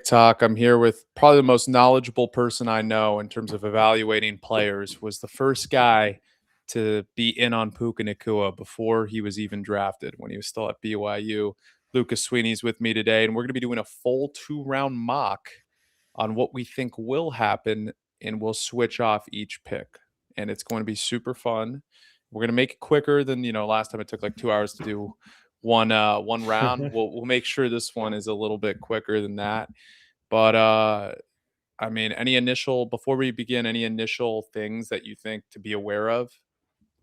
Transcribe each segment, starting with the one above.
Pick Talk. I'm here with probably the most knowledgeable person I know in terms of evaluating players. Was the first guy to be in on Puka Nakua before he was even drafted when he was still at BYU. Lucas Sweeney's with me today, and we're going to be doing a full 2-round mock on what we think will happen, and we'll switch off each pick. And it's going to be super fun. We're going to make it quicker than last time it took like 2 hours to do one round. We'll make sure this one is a little bit quicker than that. But I mean, before we begin, any initial things that you think to be aware of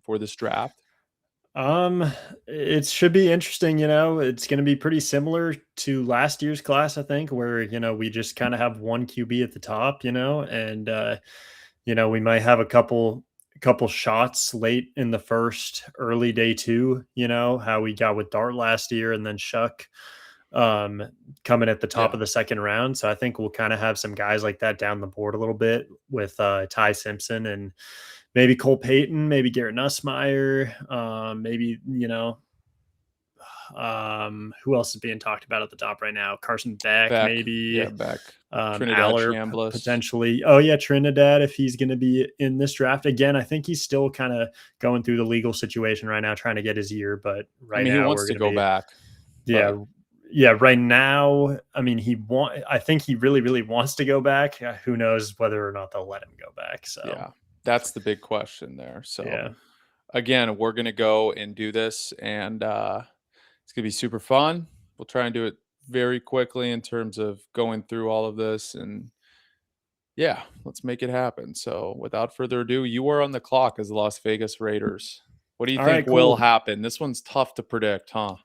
for this draft? Um, it should be interesting, It's going to be pretty similar to last year's class, I think, where, we just kind of have one QB at the top, and we might have a couple shots late in the first, early day two, how we got with Dart last year and then Shuck coming at the top Yeah. of the second round. So I think we'll kind of have some guys like that down the board a little bit with Ty Simpson and maybe Cole Payton, maybe Garrett Nussmeier, maybe, who else is being talked about at the top right now? Carson Beck, Beck. Yeah, maybe Beck. Trinidad Aller Chambliss. potentially. Oh yeah, Trinidad if he's going to be in this draft again. I think he's still kind of going through the legal situation right now, trying to get his year. But I right mean, he now wants we're to going to go be back. yeah. Yeah, right now, I mean, I think he really, really wants to go back. Who knows whether or not they'll let him go back. So, Yeah, that's the big question there. So, yeah. again, we're going to go and do this, and it's going to be super fun. We'll try and do it very quickly in terms of going through all of this. And yeah, let's make it happen. So, without further ado, you are on the clock as the Las Vegas Raiders. What do you All think right, will cool. happen? This one's tough to predict, huh?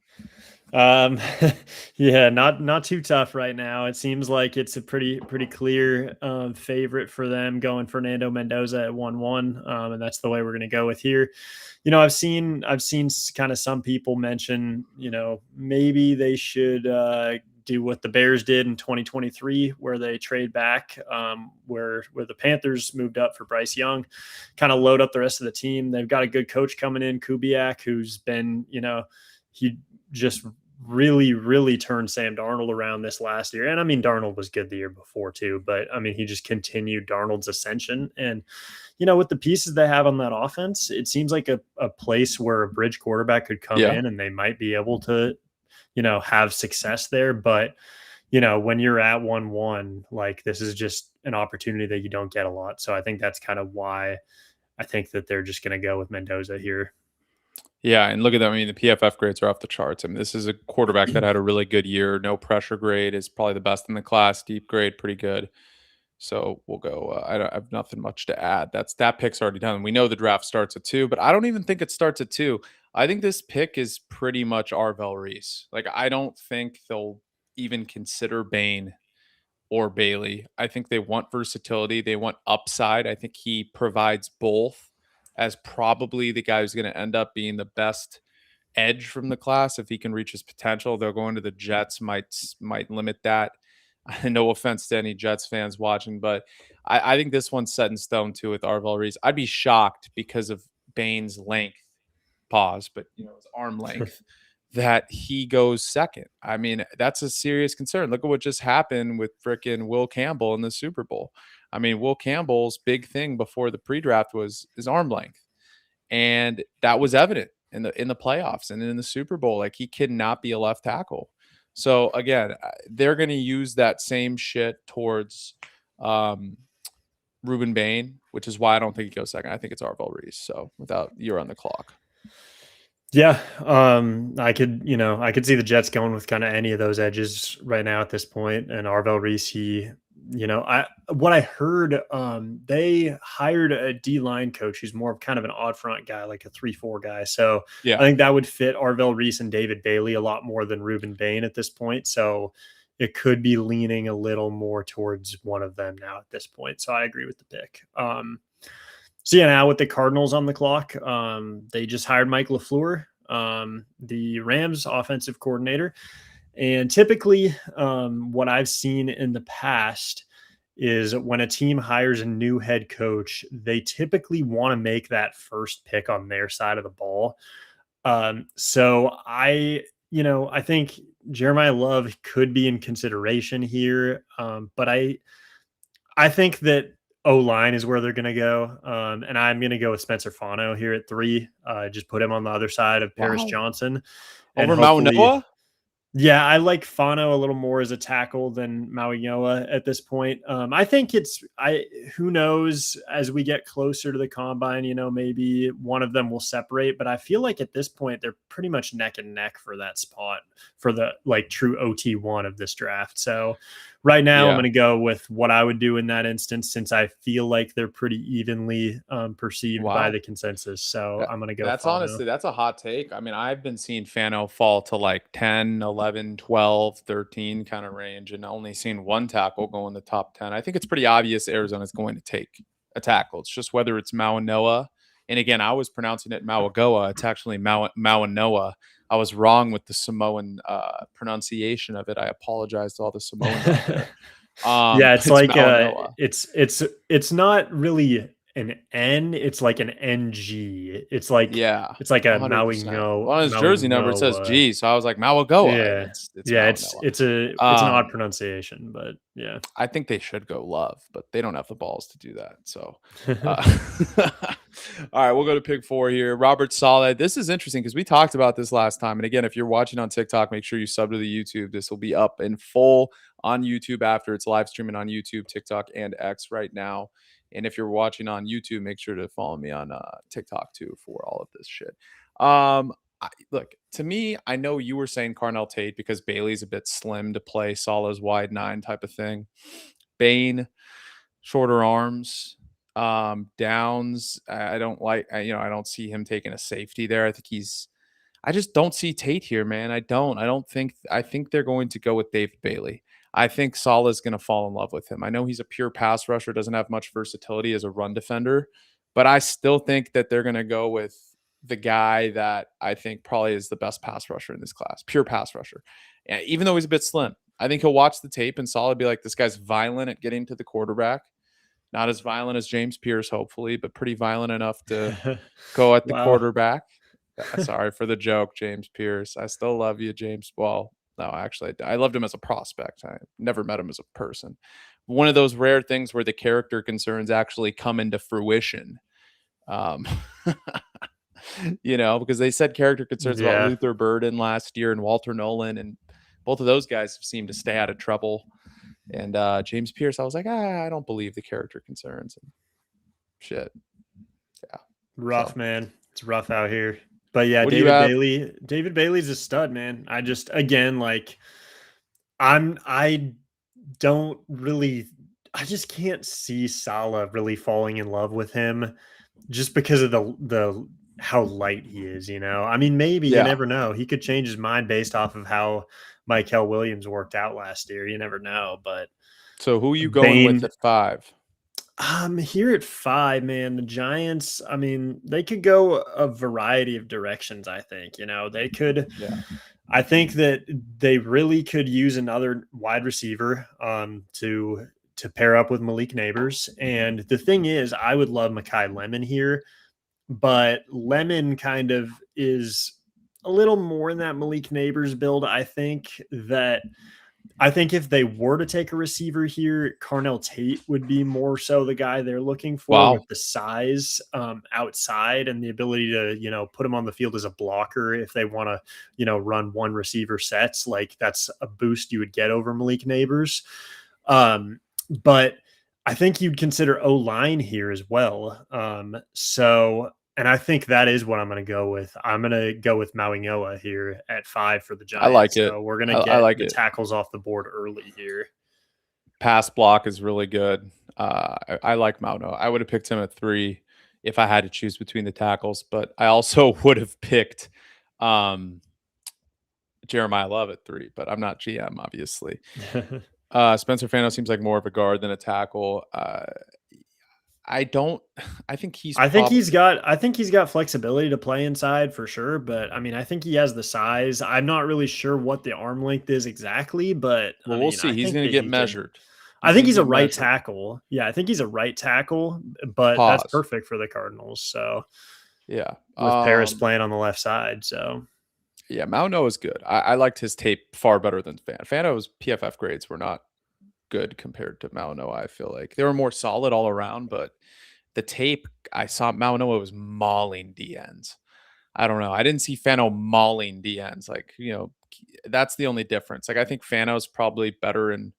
Um, yeah, not too tough right now. It seems like it's a pretty clear favorite for them going Fernando Mendoza at 1-1, and that's the way we're going to go with here. I've seen kind of some people mention, maybe they should do what the Bears did in 2023, where they trade back, where the Panthers moved up for Bryce Young, kind of load up the rest of the team. They've got a good coach coming in, Kubiak, who's been, he just really, really turned Sam Darnold around this last year. And I mean, Darnold was good the year before too, but I mean, he just continued Darnold's ascension. And, with the pieces they have on that offense, it seems like a place where a bridge quarterback could come Yeah. in and they might be able to, have success there. But, when you're at 1-1, like this is just an opportunity that you don't get a lot. So I think that's kind of why I think that they're just going to go with Mendoza here. Yeah, and look at that. I mean, the PFF grades are off the charts. I mean, this is a quarterback that had a really good year. No pressure grade is probably the best in the class. Deep grade, pretty good. So we'll go. I have nothing much to add. That pick's already done. We know the draft starts at 2, but I don't even think it starts at 2. I think this pick is pretty much Arvell Reese. Like, I don't think they'll even consider Bain or Bailey. I think they want versatility. They want upside. I think he provides both as probably the guy who's going to end up being the best edge from the class if he can reach his potential. They'll go into the Jets, might limit that. No offense to any Jets fans watching, but I think this one's set in stone too with Arvell Reese. I'd be shocked because of Bain's length, pause, but his arm length, that he goes second. I mean, that's a serious concern. Look at what just happened with frickin' Will Campbell in the Super Bowl. I mean, Will Campbell's big thing before the pre-draft was his arm length. And that was evident in the playoffs and in the Super Bowl. Like, he cannot be a left tackle. So again, they're going to use that same shit towards Ruben Bain, which is why I don't think he goes second. I think it's Arvell Reese. So you're on the clock. Yeah, I could see the Jets going with kind of any of those edges right now at this point. And Arvell Reese, what I heard, they hired a D line coach who's more of kind of an odd front guy, like a 3-4 guy. So Yeah. I think that would fit Arvell Reese and David Bailey a lot more than Ruben Bain at this point. So it could be leaning a little more towards one of them now at this point. So I agree with the pick. So yeah, now with the Cardinals on the clock, they just hired Mike LaFleur, the Rams offensive coordinator. And typically, what I've seen in the past is when a team hires a new head coach, they typically want to make that first pick on their side of the ball. So I I think Jeremiah Love could be in consideration here, but I think that O line is where they're going to go, and I'm going to go with Spencer Fano here at 3. Just put him on the other side of Paris Wow. Johnson, and Over hopefully, Mauanoa? yeah, I like Fano a little more as a tackle than Mauigoa at this point. I think who knows as we get closer to the combine, maybe one of them will separate, but I feel like at this point they're pretty much neck and neck for that spot for the like true OT1 of this draft. So right now I'm Yeah. going to go with what I would do in that instance, since I feel like they're pretty evenly perceived by Wow. the consensus. So I'm going to go That's Fano. honestly that's a hot take. I mean, I've been seeing Fano fall to like 10, 11, 12, 13 kind of range and only seen one tackle go in the top 10. I think it's pretty obvious Arizona's going to take a tackle. It's just whether it's Mauanoa. And again, I was pronouncing it Mauagoa. It's actually Mauanoa. I was wrong with the Samoan pronunciation of it. I apologize to all the Samoans out there. Yeah, But it's it's like Mauanoa. it's not really an N, it's like an NG. Yeah, It's like a 100%. Maui On his jersey number, it says Maui. G, so I was like Mauagoa, and Yeah. it's Yeah, it's Mauanoa. it's a it's an odd pronunciation, but yeah. I think they should go Love, but they don't have the balls to do that. So, all right, we'll go to pick 4 here. Robert Saleh. This is interesting because we talked about this last time. And again, if you're watching on TikTok, make sure you sub to the YouTube. This will be up in full on YouTube after it's live streaming on YouTube, TikTok, and X right now. And if you're watching on YouTube, make sure to follow me on TikTok too for all of this shit. Look, to me, I know you were saying Carnell Tate because Bailey's a bit slim to play Salah's wide 9 type of thing. Bain, shorter arms. Downs, I don't like, I don't see him taking a safety there. I just don't see Tate here, man. I think they're going to go with David Bailey. I think Salah's going to fall in love with him. I know he's a pure pass rusher, doesn't have much versatility as a run defender, but I still think that they're going to go with the guy that I think probably is the best pass rusher in this class, pure pass rusher. And even though he's a bit slim, I think he'll watch the tape and Salah be like, this guy's violent at getting to the quarterback. Not as violent as James Pierce, hopefully, but pretty violent enough to go at the Wow. quarterback. Sorry for the joke, James Pierce. I still love you, James. Well, no, actually, I loved him as a prospect. I never met him as a person. One of those rare things where the character concerns actually come into fruition. Um, because they said character concerns about Yeah. Luther Burden last year and Walter Nolan, and both of those guys seem to stay out of trouble. And James Pierce, I was like, I don't believe the character concerns and shit. Yeah. Rough, So, man. It's rough out here. But yeah, what do you have? David Bailey's a stud, man. I just again like I don't really I just can't see Salah really falling in love with him just because of the how light he is, I mean, maybe you Yeah. never know. He could change his mind based off of how Michael Williams worked out last year. You never know, but So who are you going with Bane at 5? here at 5, man, the Giants, I mean, they could go a variety of directions, I think. They could Yeah. I think that they really could use another wide receiver to pair up with Malik Neighbors. And the thing is, I would love Makai Lemon here, but Lemon kind of is a little more in that Malik Neighbors build. I think if they were to take a receiver here, Carnell Tate would be more so the guy they're looking for Wow. with the size outside and the ability to, put him on the field as a blocker if they want to, run one receiver sets. Like that's a boost you would get over Malik Neighbors. But I think you'd consider O-line here as well. And I think that is what I'm going to go with. I'm going to go with Mauigoa here at 5 for the Giants. I like it. So we're going to I get like the it. tackles off the board early here. Pass block is really good. I like Mauno. I would have picked him at 3 if I had to choose between the tackles, but I also would have picked Jeremiah Love at 3, but I'm not GM, obviously. Spencer Fano seems like more of a guard than a tackle. I think he's got flexibility to play inside for sure, but I mean, I think he has the size. I'm not really sure what the arm length is exactly, but well, we'll see. He's going to get measured. I think he's a right tackle. Yeah, I think he's a right tackle, but that's Pause. perfect for the Cardinals. So Yeah, with Paris playing on the left side, so Yeah, Mauno is good. I liked his tape far better than Fano's PFF grades were not good compared to Mauno. I feel like they were more solid all around, but the tape I saw Mauno was mauling DNs. I don't know. I didn't see Fano mauling DNs. Like, that's the only difference. Like, I think Fano's probably better in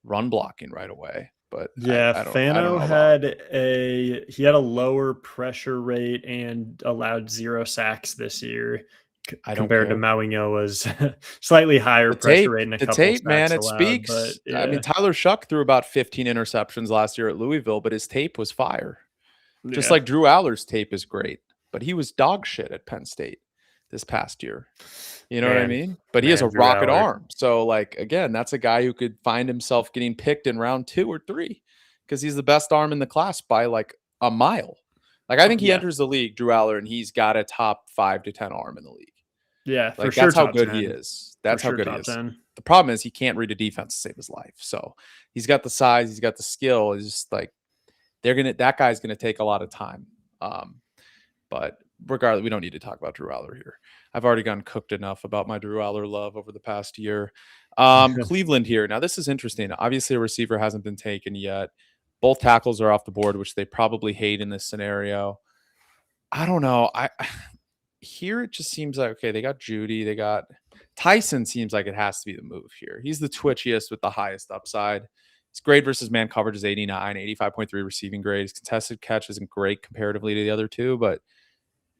run blocking right away, but Yeah, I don't Fano know about. he had a lower pressure rate and allowed 0 sacks this year I don't compared to care. Mauigoa's slightly higher pressure rate and a The couple tape, man, sacks it allowed. But speaks. I mean, yeah, Tyler Shuck threw about 15 interceptions last year at Louisville, but his tape was fire. Just yeah, like Drew Aller's tape is great, but he was dog shit at Penn State this past year. You know what I man, mean? But he has a man, Drew rocket Aller. arm. So, like, again, that's a guy who could find himself getting picked in round 2 or 3 because he's the best arm in the class by like a mile. Like, I think he Yeah, enters the league, Drew Aller, and he's got a top 5 to 10 arm in the league. yeah, for Like, sure, that's how top good he 10, is. for That's how sure, good he top is. 10. The problem is he can't read a defense to save his life. So he's got the size, he's got the skill. It's just like that guy's gonna take a lot of time. Um, but regardless, we don't need to talk about Drew Aller here. I've already gotten cooked enough about my Drew Aller love over the past year. Cleveland here. Now, this is interesting. Obviously, a receiver hasn't been taken yet. Both tackles are off the board, which they probably hate in this scenario. I don't know. I here it just seems like okay, they got Judy, they got Tyson seems like it has to be the move here. He's the twitchiest with the highest upside. His grade versus man coverage is 89, 85.3 receiving grade. His contested catch isn't great comparatively to the other two, but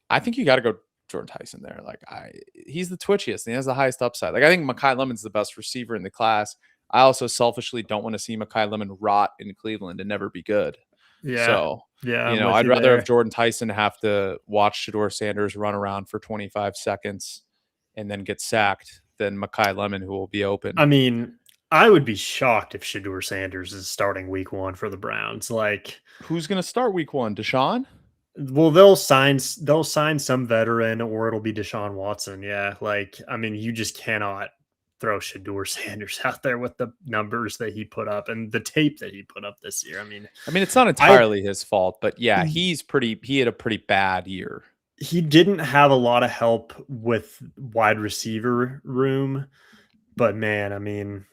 I think you got to go Jordan Tyson there. Like he's the twitchiest and he has the highest upside. Like I think Mekhi Lemon's the best receiver in the class. I also selfishly don't want to see Mekhi Lemon rot in Cleveland and never be good. Yeah, So, yeah, I'm with I'd you rather have there. Jordan Tyson have to watch Shador Sanders run around for 25 seconds and then get sacked than Mekhi Lemon, who will be I open. mean, I would be shocked if Shador Sanders is starting week 1 for the Browns. Like, Who's going to start week 1? Deshaun? well, they'll sign some veteran, or it'll be Deshaun Watson. Yeah, like I mean, you just cannot throw Shador Sanders out there with the numbers that he put up and the tape that he put up this year. I mean, I mean, it's not I entirely his fault, but yeah, he had a pretty bad year. he didn't have a lot of help with wide receiver room, but man, I mean,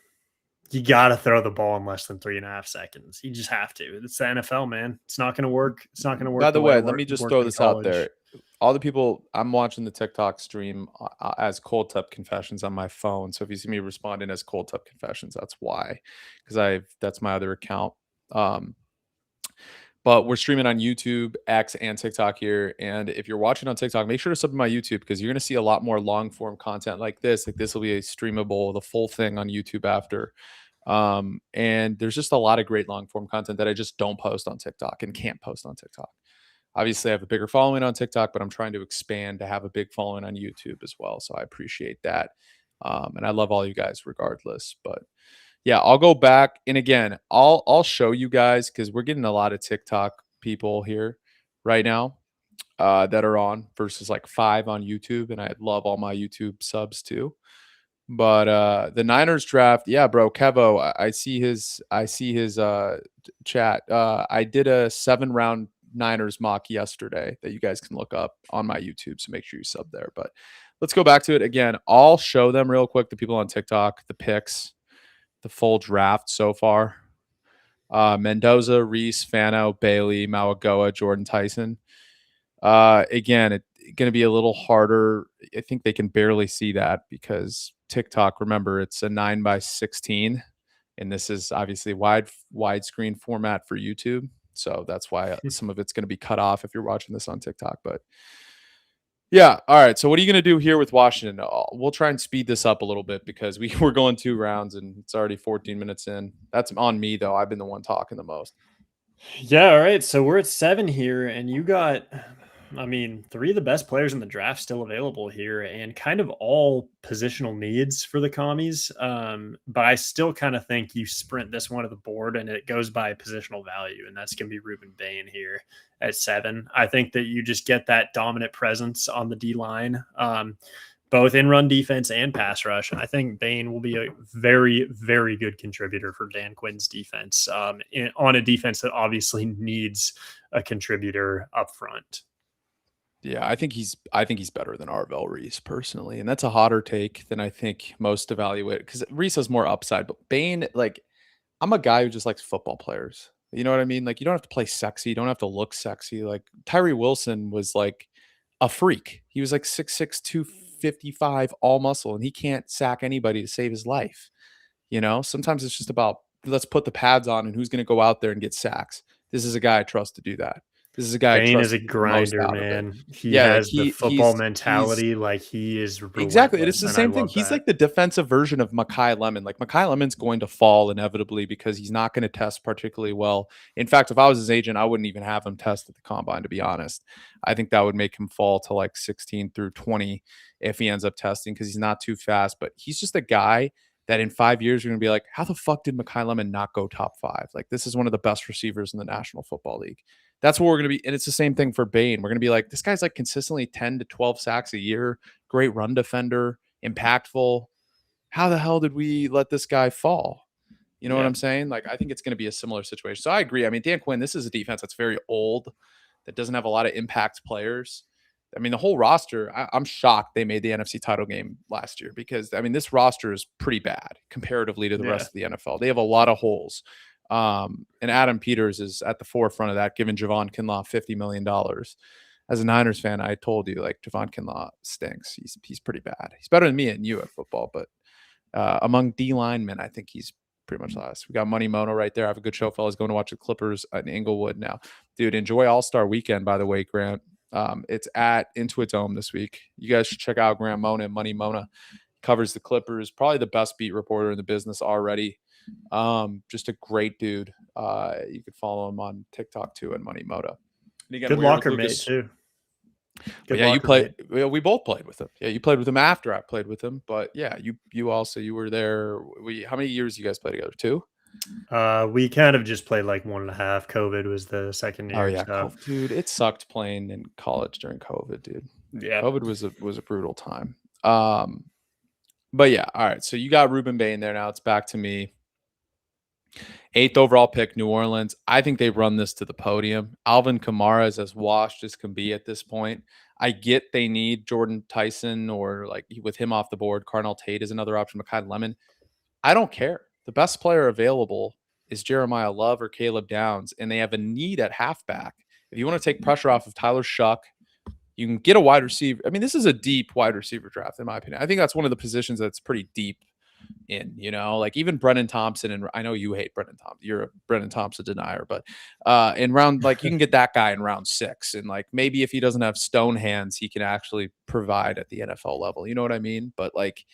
you got to throw the ball in less than 3.5 seconds. You just have to. It's the NFL, man. It's not going to work. It's not going to By work the the way way, it let me just worked throw in this out college. there. All the people I'm watching the TikTok stream as Cold Tub Confessions on my phone. So if you see me responding as Cold Tub Confessions, that's why, because that's my other account. Um, but we're streaming on YouTube, X, and TikTok here. And if you're watching on TikTok, make sure to sub to my YouTube because you're going to see a lot more long form content like this. Like this will be a streamable, the full thing on YouTube after. And there's just a lot of great long form content that I just don't post on TikTok and can't post on TikTok. Obviously, I have a bigger following on TikTok, but I'm trying to expand to have a big following on YouTube as well. So I appreciate that. And I love all you guys regardless. But yeah, I'll go back and again, I'll show you guys because we're getting a lot of TikTok people here right now that are on versus like 5 on YouTube, and I love all my YouTube subs too. But the Niners draft, yeah, bro, Kevo, I see his chat. I did a 7-round Niners mock yesterday that you guys can look up on my YouTube, so make sure you sub there. But let's go back to it again. I'll show them real quick, the people on TikTok, the picks, the full draft so far. Mendoza, Reese, Fano, Bailey, Mawagoa, Jordan Tyson. Again, it's going to be a little harder. I think they can barely see that because TikTok, remember, it's a 9:16, and this is obviously widescreen format for YouTube. So that's why some of it's going to be cut off if you're watching this on TikTok. But yeah, all right. So what are you going to do here with Washington? We'll try and speed this up a little bit because we're going 2 rounds and it's already 14 minutes in. That's on me though. I've been the one talking the most. Yeah, all right. So we're at 7 here, and you got, I mean, 3 of the best players in the draft still available here, and kind of all positional needs for the commies. But I still kind of think you sprint this one to the board, and it goes by positional value, and that's going to be Ruben Bain here at 7. I think that you just get that dominant presence on the D line. Both in run defense and pass rush. I think Bain will be a very, very good contributor for Dan Quinn's defense on a defense that obviously needs a contributor up front. Yeah, I think he's better than Arvell Reese personally, and that's a hotter take than I think most evaluate because Reese has more upside. But Bain, like, I'm a guy who just likes football players. You know what I mean? Like, you don't have to play sexy, you don't have to look sexy. Like Tyree Wilson was like a freak. He was like 6'6", 255, all muscle, and he can't sack anybody to save his life. You know, sometimes it's just about let's put the pads on and who's going to go out there and get sacks. This is a guy I trust to do that. This is a guy I Bane is trust a to get the most grinder, out of it. man. He Yeah, like has the football mentality. Like he is exactly. It's relentless, the and I same thing. love He's that. like the defensive version of Makai Lemon. Like Makai Lemon's going to fall inevitably because he's not going to test particularly well. In fact, if I was his agent, I wouldn't even have him test at the combine, to be honest. I think that would make him fall to like 16 through 20 if he ends up testing because he's not too fast. But he's just a guy that in 5 years you're going to be like, how the fuck did Makai Lemon not go top five? Like this is one of the best receivers in the National Football League. That's what we're going to be. And it's the same thing for Bain. We're going to be like, this guy's like consistently 10 to 12 sacks a year, great run defender, impactful. How the hell did we let this guy fall? You know what Yeah, I'm saying? Like, I think it's going to be a similar situation. So I agree. I mean, Dan Quinn, this is a defense that's very old, that doesn't have a lot of impact players. I mean, the whole roster, I'm shocked they made the NFC title game last year because, I mean, this roster is pretty bad comparatively to the yeah. rest of the NFL. They have a lot of holes. And Adam Peters is at the forefront of that, giving Javon Kinlaw $50 million. As a Niners fan, I told you, like, Javon Kinlaw stinks. He's pretty bad. He's better than me and you at football, but among D linemen, I think he's pretty much last. We got Money Mono right there. I have a good show, fellas. Going to watch the Clippers in Inglewood now. Dude, enjoy All-Star Weekend, by the way, Grant. It's at Intuit Dome this week. You guys should check out Grant Mona and Money Mona. Covers the Clippers. Probably the best beat reporter in the business already. Just a great dude. You could follow him on TikTok too and Money Moto. And again, Good we're with locker mate Lucas. too. But yeah, you played. We both played with him. Yeah, you played with him after I played with him. But yeah, you also you were there. How many years you guys played together? 2? We kind of just played like 1.5. COVID was the second Oh year. yeah, So dude, it sucked playing in college during COVID, dude. yeah, COVID was a brutal time. But yeah, all right. So you got Ruben Bain there now. It's back to me. 8th overall pick, New Orleans. I think they run this to the podium. Alvin Kamara is as washed as can be at this point. I get they need Jordan Tyson or like with him off the board, Cardinal Tate is another option. Makai Lemon. I don't care. The best player available is Jeremiah Love or Caleb Downs, and they have a need at halfback. If you want to take pressure off of Tyler Shuck, you can get a wide receiver. I mean, this is a deep wide receiver draft, in my opinion. I think that's one of the positions that's pretty deep in, you know, like even Brennan Thompson. And I know you hate Brennan Thompson. You're a Brennan Thompson denier, but in round, like you can get that guy in round 6. And like maybe if he doesn't have stone hands, he can actually provide at the NFL level. You know what I mean? But like,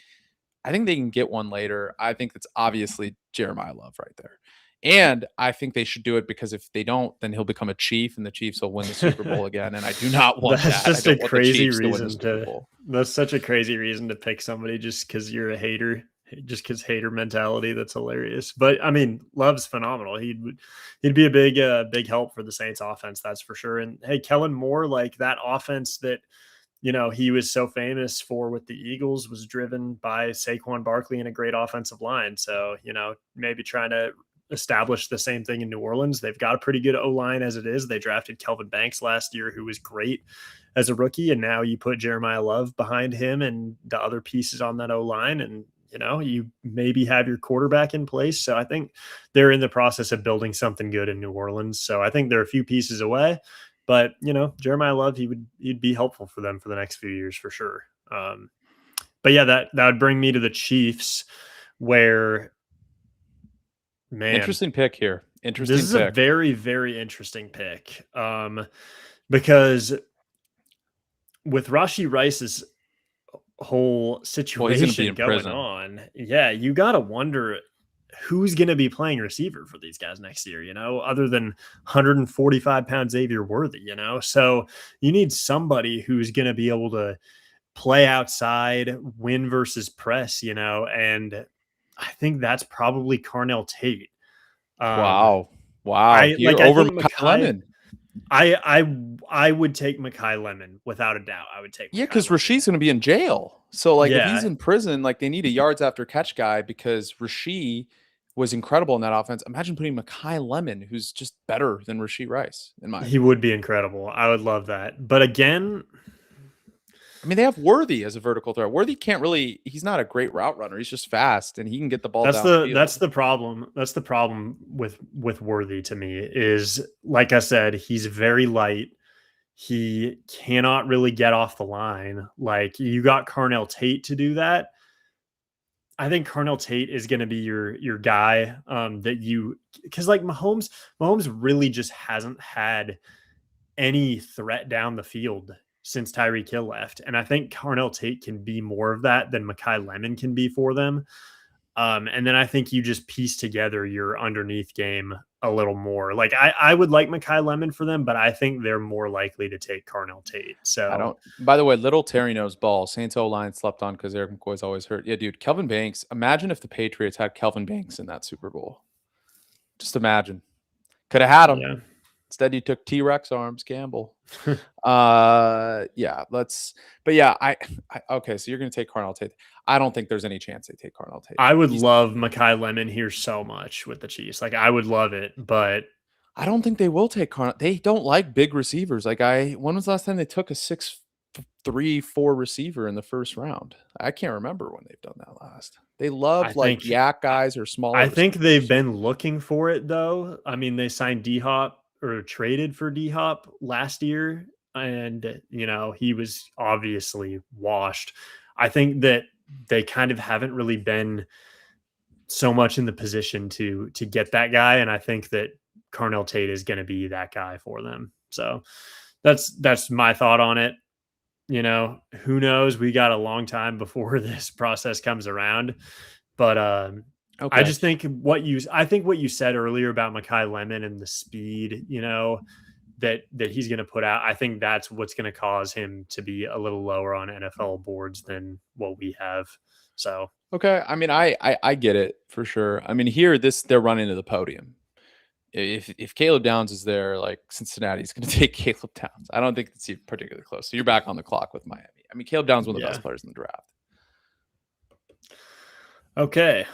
I think they can get one later. I think that's obviously Jeremiah Love right there. And I think they should do it because if they don't, then he'll become a Chief and the Chiefs will win the Super Bowl again. And I do not want that's that. just I a don't want the crazy Chiefs to win the reason Super Bowl. That's such a crazy reason to pick somebody just because you're a hater, just because hater mentality. That's hilarious. But I mean, Love's phenomenal. He'd be a big help for the Saints offense, that's for sure. And hey, Kellen Moore, like that offense that he was so famous for with the Eagles was driven by Saquon Barkley and a great offensive line. So, maybe trying to establish the same thing in New Orleans. They've got a pretty good O-line as it is. They drafted Kelvin Banks last year, who was great as a rookie. And now you put Jeremiah Love behind him and the other pieces on that O-line. And, you maybe have your quarterback in place. So I think they're in the process of building something good in New Orleans. So I think they're a few pieces away. But Jeremiah Love, he'd be helpful for them for the next few years for sure. But yeah, that would bring me to the Chiefs, where Interesting pick here. Interesting. This is a very, very interesting pick, because with Rashee Rice's whole situation going on, yeah, you got to wonder who's going to be playing receiver for these guys next year, other than 145 pound Xavier Worthy, so you need somebody who's going to be able to play outside, win versus press, and I think that's probably Carnell Tate. Wow. I think Makai Lemon. I would take Makai Lemon without a doubt. I would take because Rashee's going to be in jail. So like if Yeah. he's in prison, like they need a yards after catch guy because Rashee was incredible in that offense. Imagine putting Mekhi Lemon, who's just better than Rashee Rice, in my He opinion. would be incredible. I would love that. But again, I mean, they have Worthy as a vertical threat. Worthy can't really, he's not a great route runner. He's just fast and he can get the ball that's downfield. the problem. That's the problem with Worthy to me is, like I said, he's very light. He cannot really get off the line. Like, you got Carnell Tate to do that. I think Carnell Tate is going to be your guy, that you, because like Mahomes really just hasn't had any threat down the field since Tyreek Hill left. And I think Carnell Tate can be more of that than Mekhi Lemon can be for them. And then I think you just piece together your underneath game a little more. Like, I would like Mekhi Lemon for them, but I think they're more likely to take Carnell Tate. I So don't, by the way, little Terry knows ball. Saints O-line slept on because Eric McCoy's always hurt. Yeah, dude, Kelvin Banks. Imagine if the Patriots had Kelvin Banks in that Super Bowl. Just imagine. Could have had him. yeah, Instead, you took T-Rex arms, Gamble. Yeah, but yeah, okay, so you're going to take Carnell Tate. I don't think there's any chance they take Carnell Tate. I would love Mekhi Lemon here so much with the Chiefs. Like, I would love it, but I don't think they will take Carnell. They don't like big receivers. Like when was the last time they took a 6'3", 4 receiver in the first round? I can't remember when they've done that last. They love like yak guys or smaller. I think receivers. they've been looking for it though. I mean, they signed D Hop or traded for D Hop last year, and he was obviously washed. I think that they kind of haven't really been so much in the position to get that guy, and I think that Carnell Tate is going to be that guy for them. So that's my thought on it. Who knows? We got a long time before this process comes around, but Okay. I just think what you said earlier about Mekhi Lemon and the speed, that he's going to put out, I think that's what's going to cause him to be a little lower on NFL boards than what we have. So, okay. I mean, I get it for sure. I mean, here, they're running to the podium. If Caleb Downs is there, like Cincinnati's going to take Caleb Downs. I don't think it's particularly close. So you're back on the clock with Miami. I mean, Caleb Downs is one of the best players in the draft. Okay.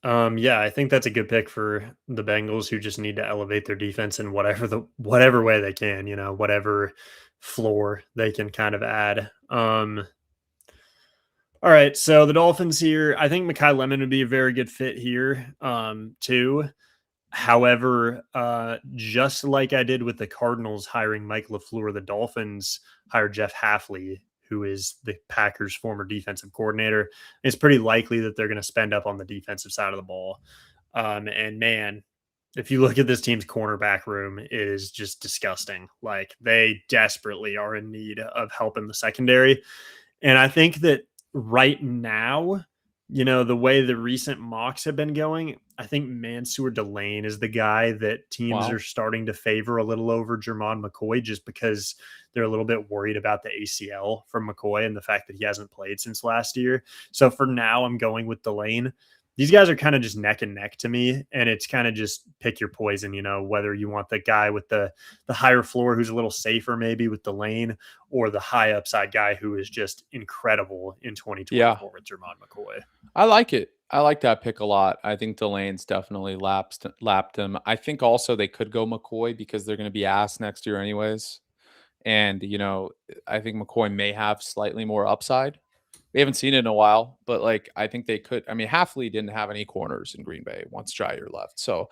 Yeah, I think that's a good pick for the Bengals, who just need to elevate their defense in whatever way they can, whatever floor they can kind of add. All right, so the Dolphins here, I think Mekhi Lemon would be a very good fit here, too. However, just like I did with the Cardinals hiring Mike LaFleur, the Dolphins hired Jeff Hafley, who is the Packers' former defensive coordinator. It's pretty likely that they're going to spend up on the defensive side of the ball. And man, if you look at this team's cornerback room, it is just disgusting. Like, they desperately are in need of help in the secondary. And I think that right now, the way the recent mocks have been going, I think Mansour Delane is the guy that teams are starting to favor a little over Jermon McCoy, just because they're a little bit worried about the ACL from McCoy and the fact that he hasn't played since last year. So for now, I'm going with Delane. These guys are kind of just neck and neck to me, and it's kind of just pick your poison, whether you want the guy with the higher floor who's a little safer maybe with Delane, or the high upside guy who is just incredible in 2024 with Jermon McCoy. I like it. I like that pick a lot. I think Delane's definitely lapped him. I think also they could go McCoy because they're going to be asked next year anyways. And, I think McCoy may have slightly more upside. We haven't seen it in a while, but like, I think they could. I mean, Hafley didn't have any corners in Green Bay once Jair left. So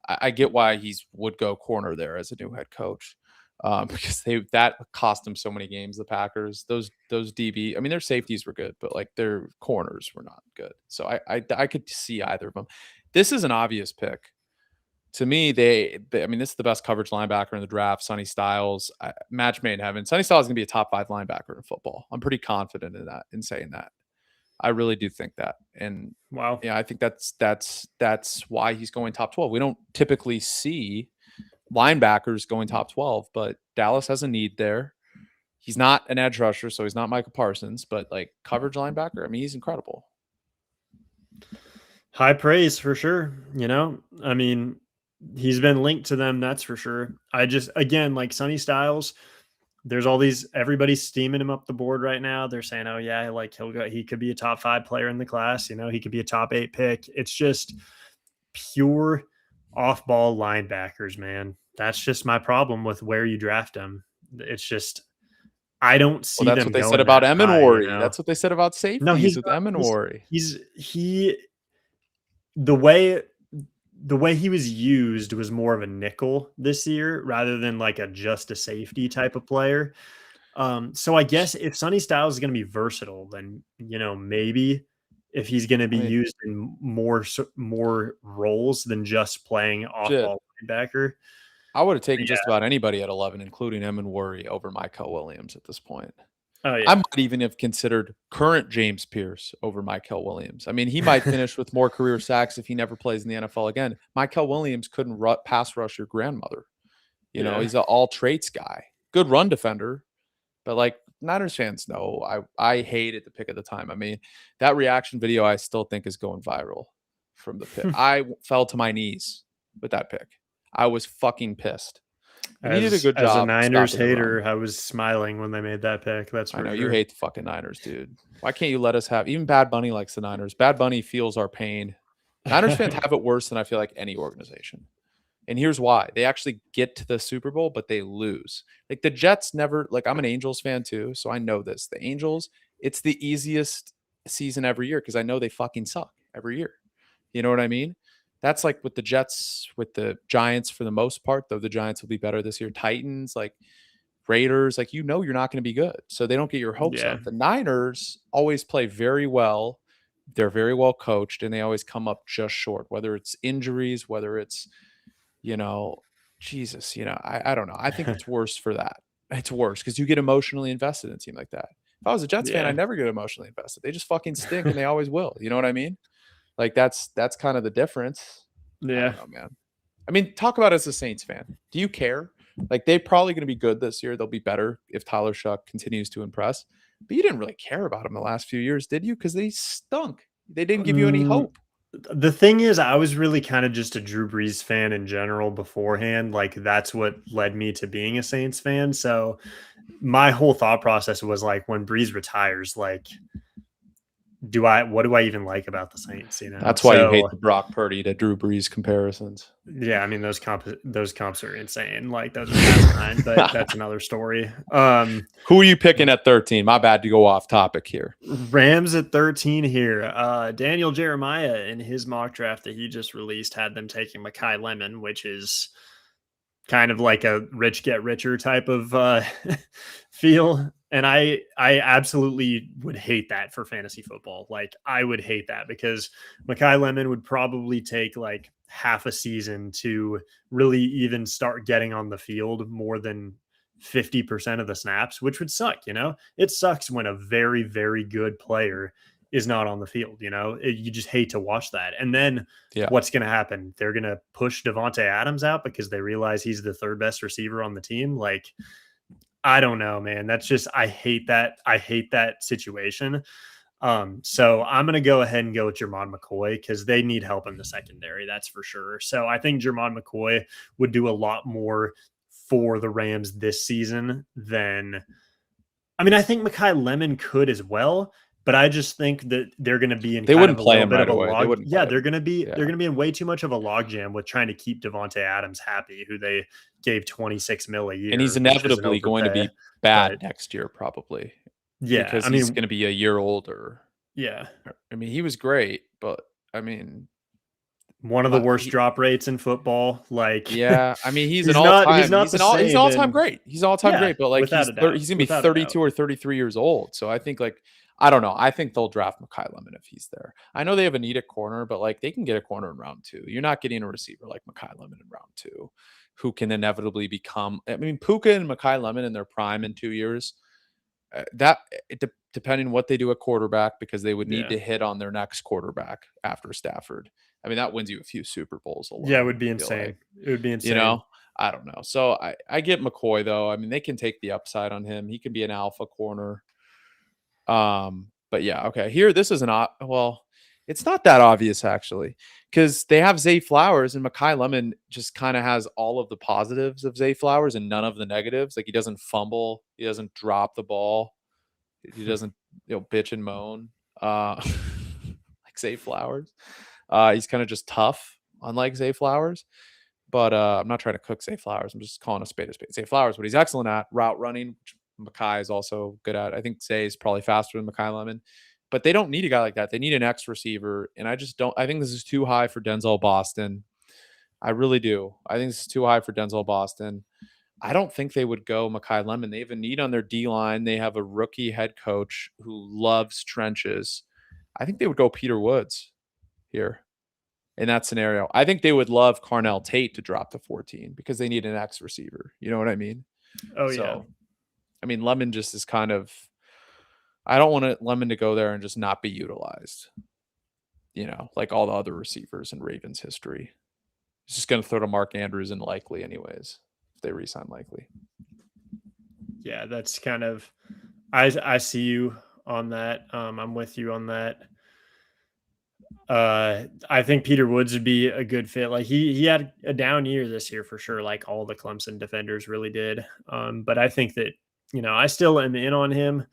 I get why would go corner there as a new head coach. Because that cost them so many games, the Packers. Those DB, I mean, their safeties were good, but like their corners were not good. So I could see either of them. This is an obvious pick. To me, I mean, this is the best coverage linebacker in the draft. Sonny Styles, match made in heaven. Sonny Styles is going to be a top 5 linebacker in football. I'm pretty confident in saying that. I really do think that. And wow, yeah, I think that's why he's going top 12. We don't typically see linebackers going top 12, but Dallas has a need there. He's not an edge rusher, so he's not Micah Parsons, but like coverage linebacker, I mean, he's incredible. High praise for sure. I mean, he's been linked to them, that's for sure. Again, like Sonny Styles, there's everybody's steaming him up the board right now. They're saying, oh yeah, like he could be a top 5 player in the class. He could be a top 8 pick. It's just pure off-ball linebackers, man. That's just my problem with where you draft them. It's just I don't Well, see that's them what they said going about that high, you Emenwari. know? That's what they said about No, safeties he's with not. Emenwari. He the way he was used was more of a nickel this year rather than like a just a safety type of player. So I guess if Sonny Styles is going to be versatile, then maybe if he's going to I be mean, used in more roles than just playing off shit. ball linebacker. I would have taken just Yeah. about anybody at 11, including Emenwari, over Michael Williams at this point. Oh I yeah. might even have considered current James Pierce over Michael Williams. I mean, he might finish with more career sacks if he never plays in the NFL again. Michael Williams couldn't pass rush your grandmother. Yeah. He's an all traits guy, good run defender, but like Niners fans know, I hated the pick at the time. I mean, that reaction video I still think is going viral from the pick. I fell to my knees with that pick. I was fucking pissed. And he did a good As a job Niners stopping the run. hater, I was smiling when they made that pick. That's I for know you sure. hate the fucking Niners, dude. Why can't you let us have even Bad Bunny likes the Niners? Bad Bunny feels our pain. Niners fans have it worse than I feel like any organization. And here's why. They actually get to the Super Bowl, but they lose. Like the Jets never, like I'm an Angels fan too, so I know this. The Angels, it's the easiest season every year because I know they fucking suck every year. You know what I mean? That's like with the Jets, with the Giants for the most part, though the Giants will be better this year. Titans, like Raiders, like you're not going to be good. So they don't get your hopes Yeah. up. The Niners always play very well. They're very well coached and they always come up just short, whether it's injuries, whether it's, you know, Jesus, I don't know. I think it's worse for that. It's worse because you get emotionally invested in a team like that. If I was a Jets fan, Yeah. I'd never get emotionally invested. They just fucking stink and they always will. You know what I mean? Like that's kind of the difference. I Yeah. don't know, man. I mean, talk about as a Saints fan. Do you care? Like they're probably going to be good this year. They'll be better if Tyler Shuck continues to impress. But you didn't really care about them the last few years, did you? Because they stunk. They didn't give you any Mm, hope. the thing is, I was really kind of just a Drew Brees fan in general beforehand. Like that's what led me to being a Saints fan. So my whole thought process was like, when Brees retires, like, what do I even like about the Saints? That's why you hate So the Brock Purdy to Drew Brees comparisons. yeah, I mean those comps are insane. Like those are asinine, but that's another story. Who are you picking at 13? My bad to go off topic here. Rams at 13 here. Daniel Jeremiah in his mock draft that he just released had them taking Makai Lemon, which is kind of like a rich get richer type of feel. And I absolutely would hate that for fantasy football. Like I would hate that because Makai Lemon would probably take like half a season to really even start getting on the field more than 50% of the snaps, which would suck. It sucks when a very, very good player is not on the field. You just hate to watch that. And then Yeah. what's going to happen? They're going to push Devontae Adams out because they realize he's the third best receiver on the team. Like, I don't know, man. That's just, I hate that. I hate that situation. So I'm going to go ahead and go with Jermon McCoy because they need help in the secondary. That's for sure. So I think Jermon McCoy would do a lot more for the Rams this season than, I think Makai Lemon could as well, but I just think that they're going to be in They kind wouldn't of a play little him bit right of a away. They log. wouldn't Yeah, play him. they're going to be in way too much of a logjam with trying to keep Devontae Adams happy, who they gave 26 mil a year, And he's which is an inevitably going to overpay. be bad But next year, probably yeah, because he's going to be a year older. yeah, I mean, he was great, but I mean, one of the worst drop rates in football. Like, yeah, I mean, he's he's an not all-time. the He's an same. all-time And great. He's an all-time yeah, great, but like without he's a doubt, he's gonna be without a doubt. 32 or 33 years old. So I think like I don't know. I think they'll draft Makai Lemon if he's there. I know they have a need at corner, but like they can get a corner in round 2. You're not getting a receiver like Makai Lemon in round 2, who can inevitably become. I mean, Puka and Makai Lemon in their prime in 2 years. Depending what they do at quarterback, because they would need Yeah, to hit on their next quarterback after Stafford. I mean, that wins you a few Super Bowls alone. yeah, it would be I feel insane. like. It would be insane. I don't know. So I get McCoy though. I mean, they can take the upside on him. He can be an alpha corner. But yeah, okay. Here, this is well, it's not that obvious actually, because they have Zay Flowers and Makai Lemon just kind of has all of the positives of Zay Flowers and none of the negatives. Like he doesn't fumble, he doesn't drop the ball, he doesn't bitch and moan like Zay Flowers. He's kind of just tough. unlike Zay Flowers. But I'm not trying to cook Zay Flowers. I'm just calling a spade a spade. Zay Flowers, what he's excellent at, route running, which Makai is also good at. I think Zay is probably faster than Makai Lemon. But they don't need a guy like that. They need an X receiver. And I just don't. I think this is too high for Denzel Boston. I really do. I think this is too high for Denzel Boston. I don't think they would go Makai Lemon. They have a need on their D line. They have a rookie head coach who loves trenches. I think they would go Peter Woods here in that scenario. I think they would love Carnell Tate to drop to 14 because they need an X receiver. You know what I mean? Oh, so, yeah. I mean, Lemon just is kind of, I don't want Lemon to go there and just not be utilized, like all the other receivers in Ravens history. He's just going to throw to Mark Andrews and Likely anyways, if they re-sign Likely. Yeah, that's kind of, I see you on that. I'm with you on that. I think Peter Woods would be a good fit. Like he had a down year this year for sure, like all the Clemson defenders really did. But I think that, I still am in on him.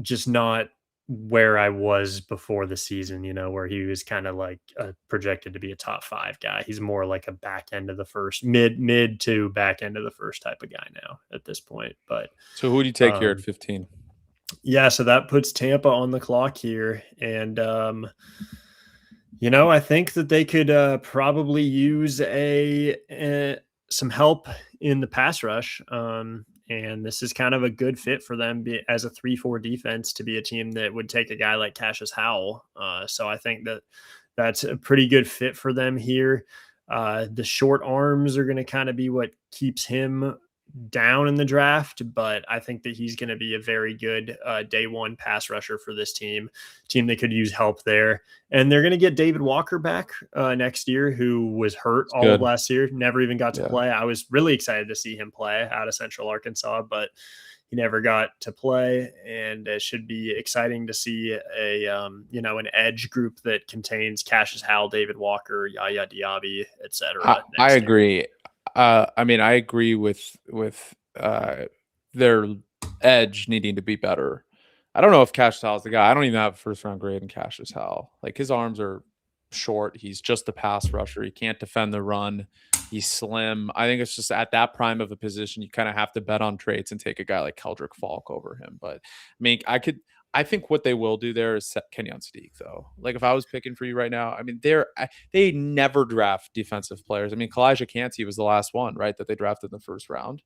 Just not where I was before the season, where he was kind of like projected to be a top 5 guy. He's more like a back end of the first, mid to back end of the first type of guy now at this point. But so who do you take here at 15? Yeah, so that puts Tampa on the clock here. And, I think that they could probably use some help in the pass rush. And this is kind of a good fit for them as a 3-4 defense to be a team that would take a guy like Cassius Howell. So I think that that's a pretty good fit for them here. The short arms are going to kind of be what keeps him down in the draft, but I think that he's going to be a very good day one pass rusher for this team that could use help there. And they're going to get David Walker back next year, who was hurt all of last year, never even got to play. I was really excited to see him play out of Central Arkansas, but he never got to play. And it should be exciting to see an edge group that contains Cassius Howell, David Walker, Yaya Diaby, etc. I agree. I agree with their edge needing to be better. I don't know if Cassius Howell's the guy. I don't even have a first round grade in Cassius Howell. Like his arms are short. He's just a pass rusher. He can't defend the run. He's slim. I think it's just at that prime of a position, you kind of have to bet on traits and take a guy like Keldrick Falk over him. But I think what they will do there is set Kenyon Sadiq, though. Like if I was picking for you right now, they never draft defensive players. Kalijah Kancey was the last one, right, that they drafted in the first round.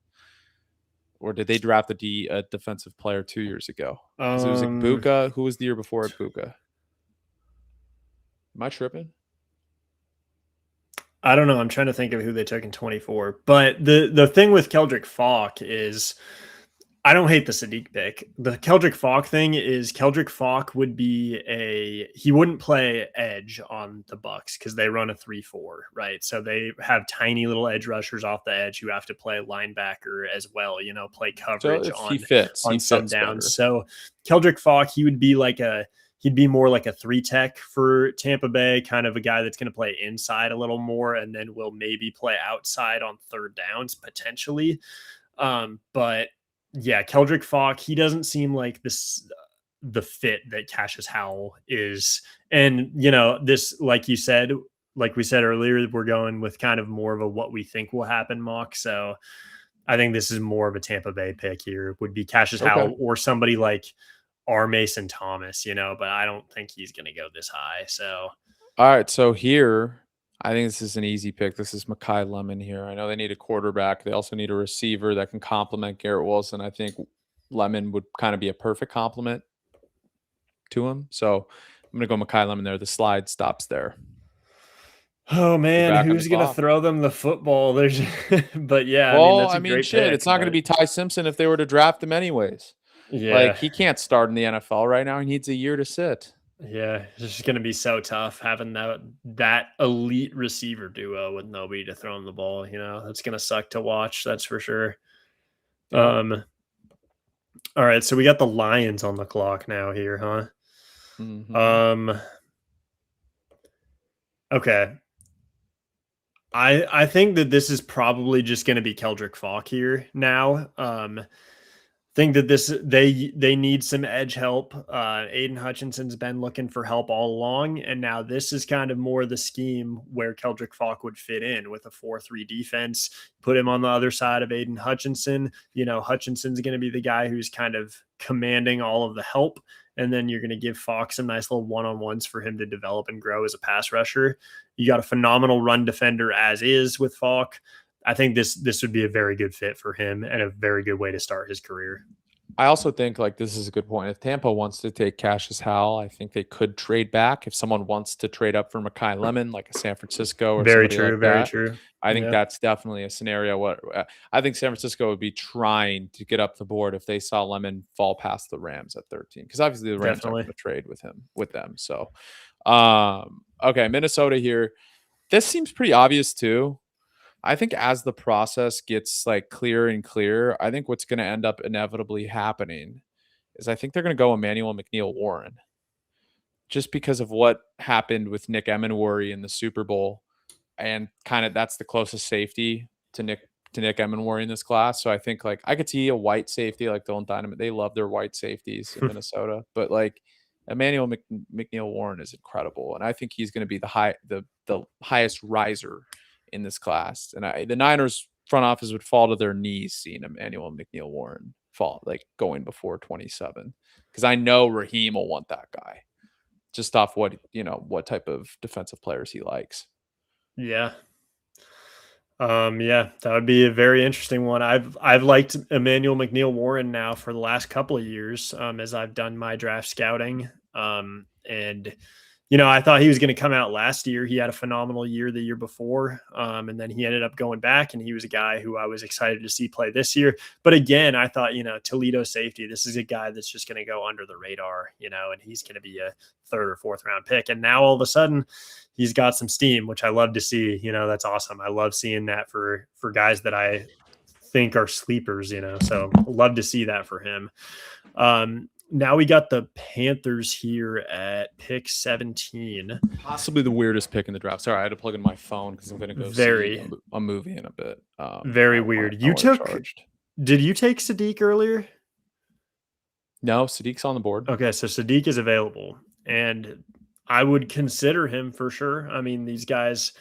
Or did they draft a defensive player 2 years ago? It was Buka. Who was the year before at Buka? Am I tripping? I don't know. I'm trying to think of who they took in 24. But the thing with Keldrick Falk is, I don't hate the Sadiq pick. The Keldrick Falk thing is Keldrick Falk he wouldn't play edge on the Bucs because they run a 3-4, right? So they have tiny little edge rushers off the edge who have to play linebacker as well, play coverage on some downs. So Keldrick Falk, he'd be more like a 3-tech for Tampa Bay, kind of a guy that's going to play inside a little more and then will maybe play outside on third downs potentially. But yeah, Keldrick Falk, he doesn't seem like the fit that Cassius Howell is. And, this, like we said earlier, we're going with kind of more of a what we think will happen mock. So I think this is more of a Tampa Bay pick here, would be Cassius Howell or somebody like R. Mason Thomas, but I don't think he's going to go this high. So, all right. So here, I think this is an easy pick. This is Makai Lemon here. I know they need a quarterback. They also need a receiver that can complement Garrett Wilson. I think Lemon would kind of be a perfect complement to him. So I'm going to go Makai Lemon there. The slide stops there. Oh man, who's going to throw them the football? But yeah, that's a great pick. It's not going to be Ty Simpson if they were to draft him anyways. Yeah. Like he can't start in the NFL right now. He needs a year to sit. Yeah, it's just going to be so tough having that elite receiver duo with nobody to throw him the ball. That's going to suck to watch. That's for sure. All right, so we got the Lions on the clock now here, huh? Mm-hmm. Okay. I think that this is probably just going to be Keldrick Falk here now. think that they need some edge help. Aiden Hutchinson's been looking for help all along, and now this is kind of more the scheme where Keldrick Falk would fit in with a 4-3 defense. Put him on the other side of Aiden Hutchinson. Hutchinson's going to be the guy who's kind of commanding all of the help, and then you're going to give Falk some nice little one-on-ones for him to develop and grow as a pass rusher. You got a phenomenal run defender as is with Falk. I think this would be a very good fit for him and a very good way to start his career. I also think like this is a good point. If Tampa wants to take Cassius Howell, I think they could trade back. If someone wants to trade up for Mekhi Lemon, like a San Francisco or Very somebody true. like Very that, true. I think Yeah, that's definitely a scenario. I think San Francisco would be trying to get up the board if they saw Lemon fall past the Rams at 13, because obviously the Rams aren't definitely. going to trade with them. So, okay, Minnesota here. This seems pretty obvious too. I think as the process gets like clearer and clearer, I think what's going to end up inevitably happening is I think they're going to go Emmanuel McNeil Warren just because of what happened with Nick Emenworry in the Super Bowl, and kind of that's the closest safety to Nick Emenworry in this class. So I think like I could see a white safety like Dylan Dynamite. They love their white safeties in Minnesota, but like Emmanuel McNeil Warren is incredible, and I think he's going to be the highest riser in this class. And the Niners front office would fall to their knees seeing Emmanuel McNeil Warren fall like going before 27, because I know Raheem will want that guy just off what type of defensive players he likes. Yeah. Yeah, that would be a very interesting one. I've liked Emmanuel McNeil Warren now for the last couple of years, as I've done my draft scouting. And I thought he was going to come out last year. He had a phenomenal year the year before, and then he ended up going back, and he was a guy who I was excited to see play this year. But again, I thought, Toledo safety, this is a guy that's just going to go under the radar, and he's going to be a third or fourth round pick. And now all of a sudden he's got some steam, which I love to see. That's awesome. I love seeing that for guys that I think are sleepers, so love to see that for him. Now we got the Panthers here at pick 17. Possibly the weirdest pick in the draft. Sorry, I had to plug in my phone because I'm going to go see a movie in a bit. Very weird. Did you take Sadiq earlier? No, Sadiq's on the board. Okay, so Sadiq is available, and I would consider him for sure. I mean, these guys,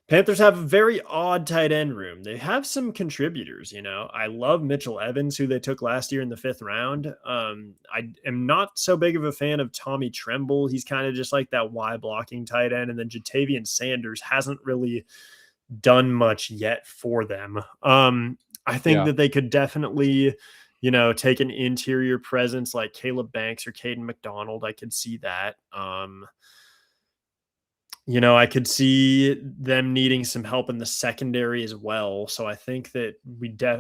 Panthers have a very odd tight end room. They have some contributors, I love Mitchell Evans, who they took last year in the 5th round. I am not so big of a fan of Tommy Tremble. He's kind of just like that Y blocking tight end. And then Jatavian Sanders hasn't really done much yet for them. I think that they could definitely, take an interior presence like Caleb Banks or Caden McDonald. I could see that. I could see them needing some help in the secondary as well. So I think that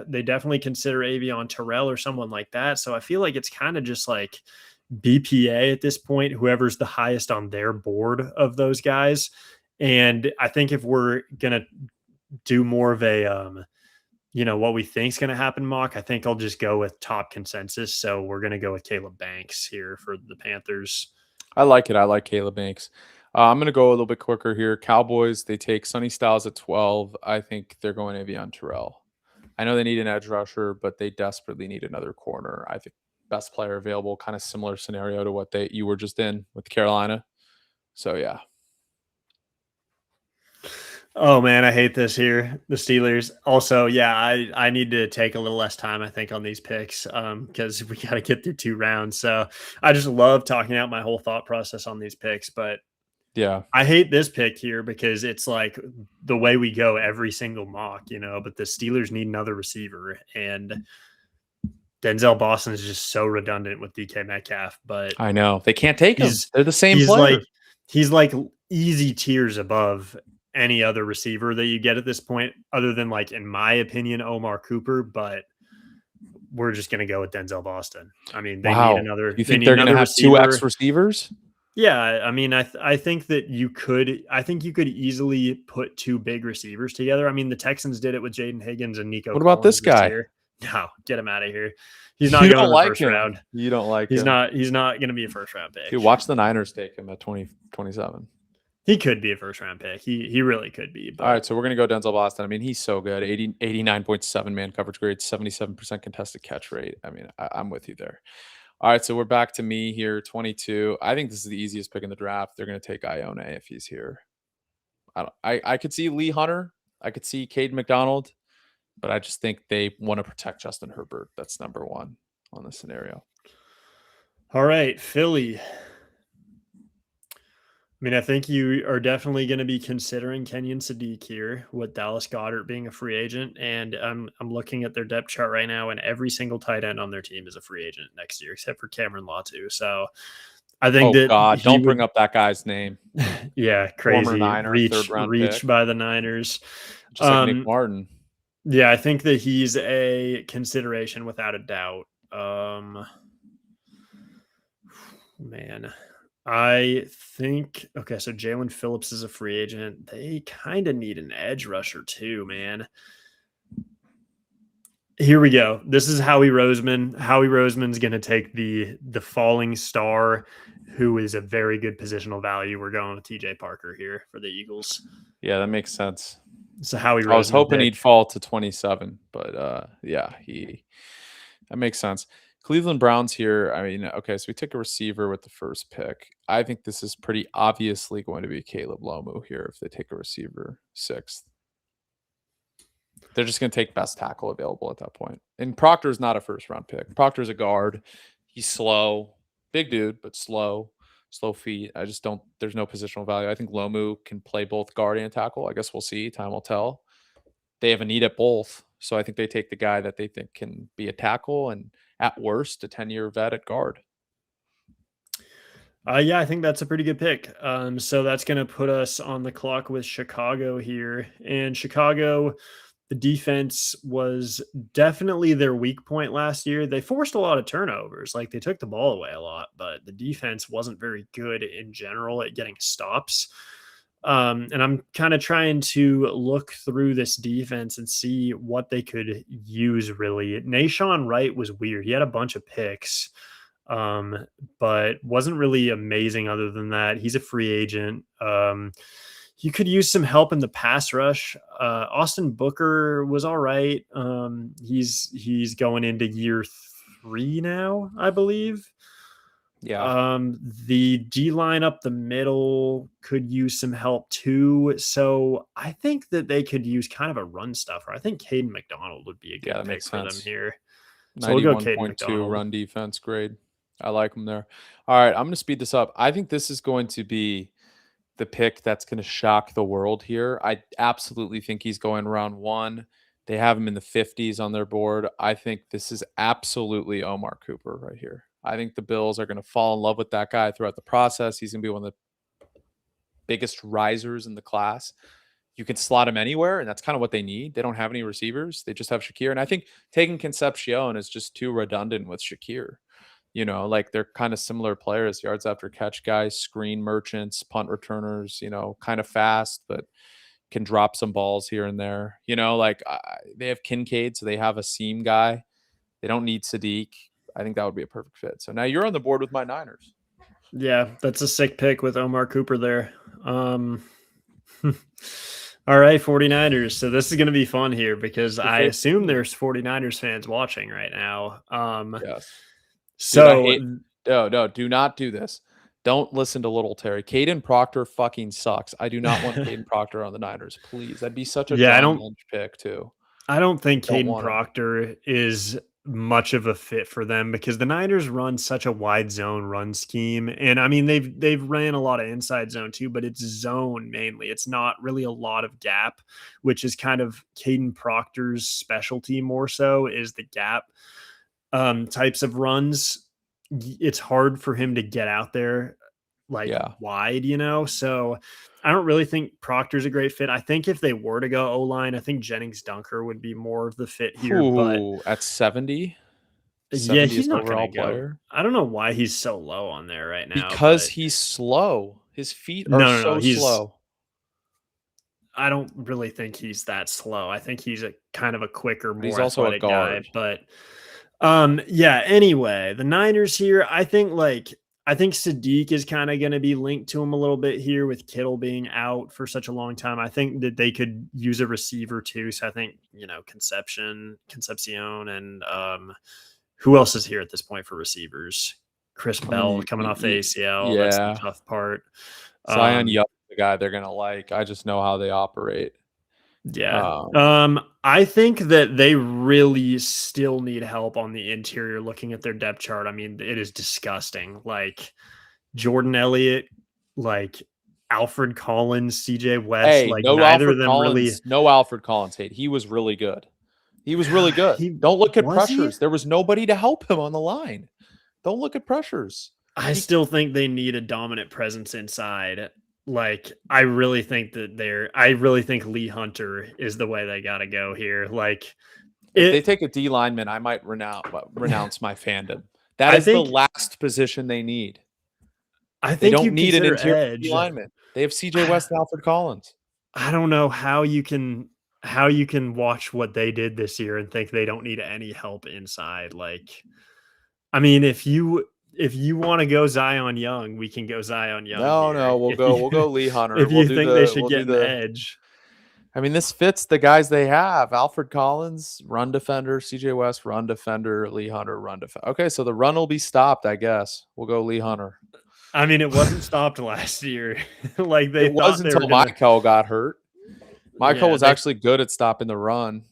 they definitely consider Avion Terrell or someone like that. So I feel like it's kind of just like BPA at this point, whoever's the highest on their board of those guys. And I think if we're going to do more of a, what we think is going to happen mock, I think I'll just go with top consensus. So we're going to go with Caleb Banks here for the Panthers. I like it. I like Caleb Banks. I'm going to go a little bit quicker here. Cowboys, they take Sonny Styles at 12. I think they're going Avion Terrell. I know they need an edge rusher, but they desperately need another corner. I think best player available, kind of similar scenario to what you were just in with Carolina. So, yeah. Oh, man, I hate this here. The Steelers. Also, yeah, I need to take a little less time, I think, on these picks because we got to get through 2 rounds. So I just love talking out my whole thought process on these picks. But yeah, I hate this pick here because it's like the way we go every single mock, but the Steelers need another receiver. And Denzel Boston is just so redundant with DK Metcalf. But I know. They can't take him. They're the same player. He's like easy tiers above any other receiver that you get at this point, other than, like, in my opinion, Omar Cooper, but we're just going to go with Denzel Boston. I mean, they need another. You think they're going to have receiver. 2X receivers? Yeah, I mean, I think that you could easily put 2 big receivers together. I mean, the Texans did it with Jaden Higgins and Nico. What about this guy? No, get him out of here. He's not going in the first round. You don't like him. He's not going to be a first round pick. Dude, watch the Niners take him at 27. He could be a first round pick. He really could be. All But right, so we're gonna go Denzel Boston. I mean, he's so good. 89.7 man coverage grade, 77% contested catch rate. I mean, I'm with you there. All right, so we're back to me here, 22. I think this is the easiest pick in the draft. They're gonna take Ione if he's here. I could see Lee Hunter. I could see Cade McDonald, but I just think they want to protect Justin Herbert. That's number one on this scenario. all right, Philly. I mean, I think you are definitely going to be considering Kenyon Sadiq here with Dallas Goedert being a free agent, and I'm looking at their depth chart right now, and every single tight end on their team is a free agent next year, except for Cameron Latu. So I think Oh that God, he don't bring would, up that guy's name. yeah, Former crazy Niner, third round reach pick, by the Niners. just like Nick Um, Martin. yeah, I think that he's a consideration without a doubt. Man, I think okay. So Jalen Phillips is a free agent. They kind of need an edge rusher too, man. Here we go. This is Howie Roseman. Howie Roseman's going to take the falling star, who is a very good positional value. We're going with TJ Parker here for the Eagles. Yeah, that makes sense. It's a Howie I was Roseman hoping pick. he'd fall to 27, but yeah, that makes sense. Cleveland Browns here. I mean, okay, so we took a receiver with the first pick. I think this is pretty obviously going to be Caleb Lomu here if they take a receiver sixth. They're just going to take best tackle available at that point. And Proctor's not a first round pick. Proctor's a guard. He's slow, big dude, but slow feet. I just don't. There's no positional value. I think Lomu can play both guard and tackle. I guess we'll see. Time will tell. They have a need at both, so I think they take the guy that they think can be a tackle and at worst a 10-year vet at guard. Yeah, I think that's a pretty good pick. So that's going to put us on the clock with Chicago here. And Chicago, the defense was definitely their weak point last year. They forced a lot of turnovers. Like they took the ball away a lot, but the defense wasn't very good in general at getting stops. And I'm kind of trying to look through this defense and see what they could use really. Nashawn Wright was weird. He had a bunch of picks, but wasn't really amazing other than that. He's a free agent. You could use some help in the pass rush. Austin Booker was all right. He's going into year 3 now, I believe. Yeah. The D line up the middle could use some help too. So I think that they could use kind of a run stuffer. I think Caden McDonald would be a Yeah, good that pick makes for them sense. here. So we'll go Caden 91.2 McDonald. run defense grade. I like them there. All right, I'm going to speed this up. I think this is going to be the pick that's going to shock the world here. I absolutely think he's going round 1. They have him in the 50s on their board. I think this is absolutely Omar Cooper right here. I think the Bills are going to fall in love with that guy throughout the process. He's going to be one of the biggest risers in the class. You can slot him anywhere, and that's kind of what they need. They don't have any receivers. They just have Shakir. And I think taking Concepcion is just too redundant with Shakir. You know, like they're kind of similar players, yards after catch guys, screen merchants, punt returners, you know, kind of fast, but can drop some balls here and there. You know, like they have Kincaid, so they have a seam guy. They don't need Sadiq. I think that would be a perfect fit. So now you're on the board with my Niners. Yeah, that's a sick pick with Omar Cooper there. All right, 49ers. So this is going to be fun here because Your I favorite assume team. there's 49ers fans watching right now. Yes. Dude, I So hate no, do not do this. Don't listen to little Terry. Caden Proctor fucking sucks. I do not want Caden Proctor on the Niners. Please. That'd be such a yeah, John Lynch pick, too. I don't think Don't Caden want him. Proctor is much of a fit for them because the Niners run such a wide zone run scheme. And I mean they've ran a lot of inside zone too, but it's zone mainly. It's not really a lot of gap, which is kind of Caden Proctor's specialty more so is the gap types of runs. It's hard for him to get out there like Yeah. wide, you know. So I don't really think Proctor's a great fit. I think if they were to go O line, I think Jennings Dunker would be more of the fit here. But Ooh, at 70? yeah, 70th he's not going overall to go. player? I don't know why he's so low on there right now, Because but he's slow. His feet are no. so slow. I don't really think he's that slow. I think he's a kind of a quicker, But he's more also a athletic guy. guard. But yeah, anyway, the Niners here, I think like I think Sadiq is kind of going to be linked to him a little bit here with Kittle being out for such a long time. I think that they could use a receiver too. So I think, Concepcion, and who else is here at this point for receivers? Chris I Bell mean, coming off the ACL. That's the yeah, tough part. Zion Um, Young, the guy they're gonna like. I just know how they operate. yeah. Um, I think that they really still need help on the interior looking at their depth chart. I mean, it is disgusting. Like Jordan Elliott, like Alfred Collins, CJ West, hey, like neither of them really No Alfred Collins hate. He was really good. He was really good. he Don't look at was he? pressures. There was nobody to help him on the line. Don't look at pressures. I He, still think they need a dominant presence inside. Like I really think Lee Hunter is the way they got to go here. Like if they it take a D lineman, I might renounce my fandom. That I is the think last position they need. I They think don't you need an consider interior D edge. lineman. They have CJ West and Alfred Collins. I don't know how you can watch what they did this year and think they don't need any help inside. Like, I mean, if you want to go Zion Young, we can go Zion Young here. No, we'll go Lee Hunter. If you think they should get an edge, I mean, this fits the guys they have. Alfred Collins, run defender. CJ West, run defender. Lee Hunter, run defender. Okay, so the run will be stopped, I guess. We'll go Lee Hunter. I mean, it wasn't stopped last year. Like they It was thought they were until gonna. Michael got hurt. Michael Yeah, was actually good at stopping the run.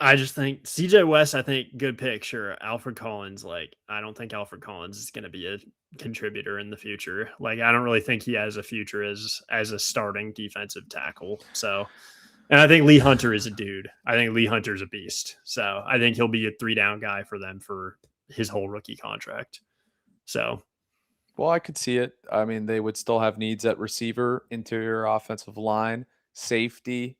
I just think CJ West, I think good pick, sure. Alfred Collins, like I don't think Alfred Collins is going to be a contributor in the future. Like I don't really think he has a future as a starting defensive tackle. So, and I think Lee Hunter is a dude. I think Lee Hunter's a beast. So I think he'll be a 3-down guy for them for his whole rookie contract. So, Well, I could see it. I mean, they would still have needs at receiver, interior offensive line, safety,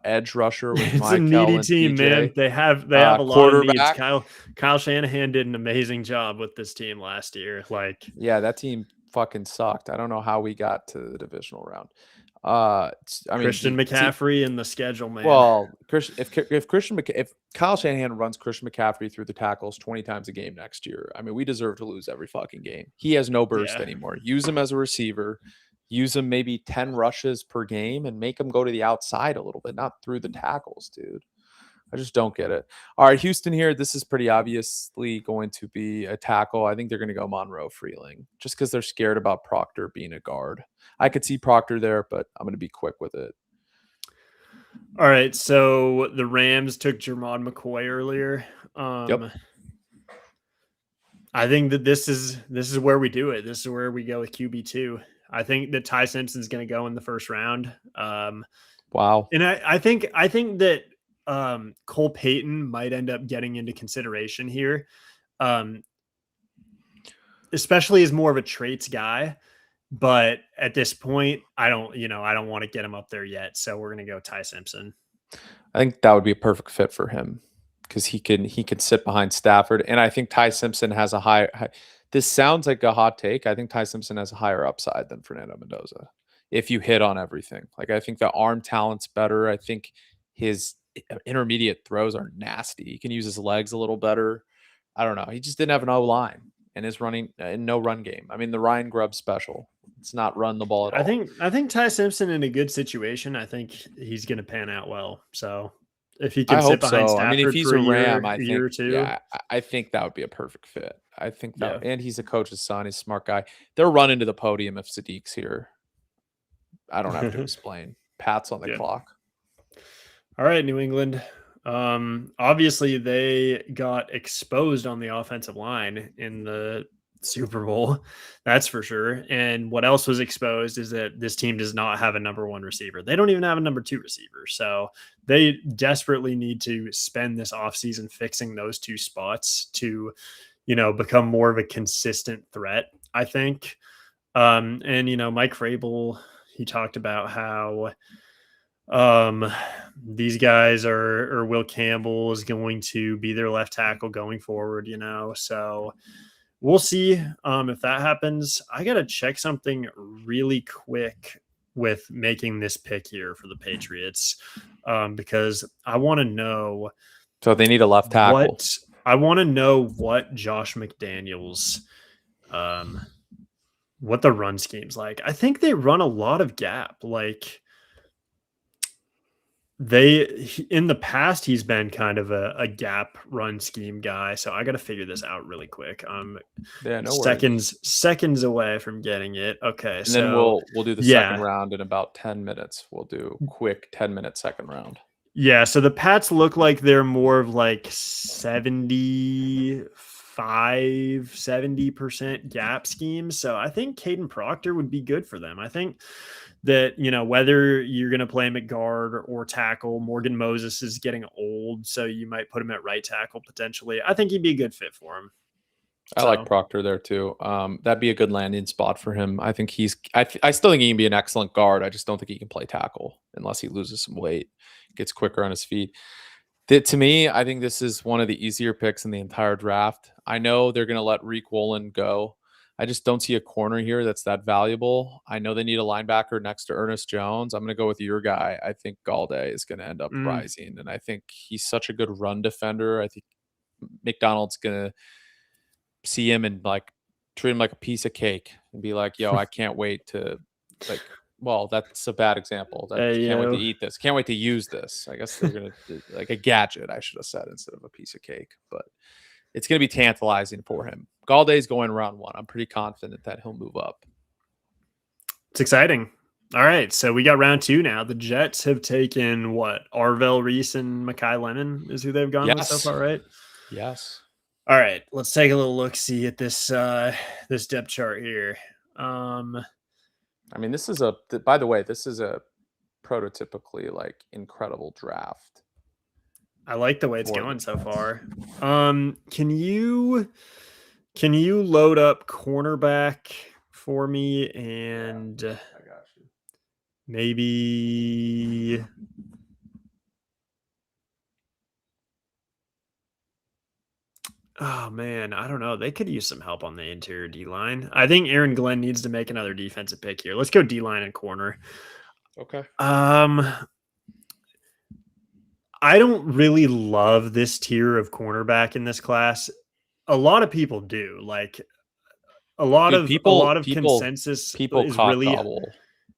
edge rusher with it's a Michael needy and team, man. CJ. They have a lot of needs. Quarterback. Kyle Shanahan did an amazing job with this team last year. Like Yeah, that team fucking sucked. I don't know how we got to the divisional round. I mean, Christian McCaffrey in the schedule, man. well, if Kyle Shanahan runs Christian McCaffrey through the tackles 20 times a game next year, I mean, we deserve to lose every fucking game. He has no burst anymore. Use him as a receiver. Use him maybe 10 rushes per game and make him go to the outside a little bit, not through the tackles, dude. I just don't get it. All right, Houston here. This is pretty obviously going to be a tackle. I think they're going to go Monroe Freeling just because they're scared about Proctor being a guard. I could see Proctor there, but I'm going to be quick with it. All right, so the Rams took Jermod McCoy earlier. Yep. I think that this is where we do it. This is where we go with QB2. I think that Ty Simpson's going to go in the first round. Wow. And I think that Cole Payton might end up getting into consideration here, especially as more of a traits guy. But at this point, I don't want to get him up there yet. So we're going to go Ty Simpson. I think that would be a perfect fit for him because he can sit behind Stafford. And I think Ty Simpson has a high. This sounds like a hot take. I think Ty Simpson has a higher upside than Fernando Mendoza if you hit on everything. Like I think the arm talent's better. I think his intermediate throws are nasty. He can use his legs a little better. I don't know. He just didn't have an O line and his running and no run game. I mean, the Ryan Grubb special. It's not run the ball at all. I think Ty Simpson in a good situation. I think he's going to pan out well. So if he can sit behind Stafford, I mean, if he's a Ram, I think year or two, yeah, I think that would be a perfect fit. I think that, and he's a coach's son. He's a smart guy. They'll run into the podium if Sadiq's here. I don't have to explain. Pat's on the clock. All right, New England. Obviously they got exposed on the offensive line in the Super Bowl. That's for sure. And what else was exposed is that this team does not have a number one receiver. They don't even have a number two receiver. So they desperately need to spend this offseason fixing those two spots to, become more of a consistent threat, I think. And, Mike Vrabel, he talked about how these guys or Will Campbell is going to be their left tackle going forward, so we'll see if that happens. I got to check something really quick with making this pick here for the Patriots because I want to know. So they need a left tackle. I want to know what Josh McDaniels what the run scheme's like. I think they run a lot of gap. Like in the past, he's been kind of a gap run scheme guy. So I got to figure this out really quick. Yeah, no worries. Seconds away from getting it. Okay, And then so we'll do the second yeah, round in about 10 minutes. We'll do quick 10-minute second round. yeah. So the Pats look like they're more of like 70% gap schemes. So I think Caden Proctor would be good for them. I think that, whether you're going to play him at guard or tackle, Morgan Moses is getting old. So you might put him at right tackle potentially. I think he'd be a good fit for him. I like So, Proctor there too. That'd be a good landing spot for him. I think I still think he can be an excellent guard. I just don't think he can play tackle unless he loses some weight, gets quicker on his feet. To me, I think this is one of the easier picks in the entire draft. I know they're going to let Reek Woolen go. I just don't see a corner here that's that valuable. I know they need a linebacker next to Ernest Jones. I'm going to go with your guy. I think Galde is going to end up rising, and I think he's such a good run defender. I think McDonald's going to see him and like treat him like a piece of cake and be like, "Yo, I can't wait to like." Well, that's a bad example. That hey, can't wait to yo. eat this. Can't wait to use this. I guess they're gonna like a gadget. I should have said instead of a piece of cake, but it's gonna be tantalizing for him. Galday's going round one. I'm pretty confident that he'll move up. It's exciting. All right, so we got round two now. The Jets have taken what? Arvell Reese and Makai Lemon is who they've gone with so Yes, far, right? yes. All right, let's take a little look see at this depth chart here. I mean, this is a. By the way, this is a prototypically like incredible draft. I like the way it's going so far. Can you load up cornerback for me and I got you. maybe oh man, I don't know. They could use some help on the interior D line. I think Aaron Glenn needs to make another defensive pick here. Let's go D line and corner. Okay. I don't really love this tier of cornerback in this class. A lot of people do. Like Dude, a people lot of people consensus people is cock really gobble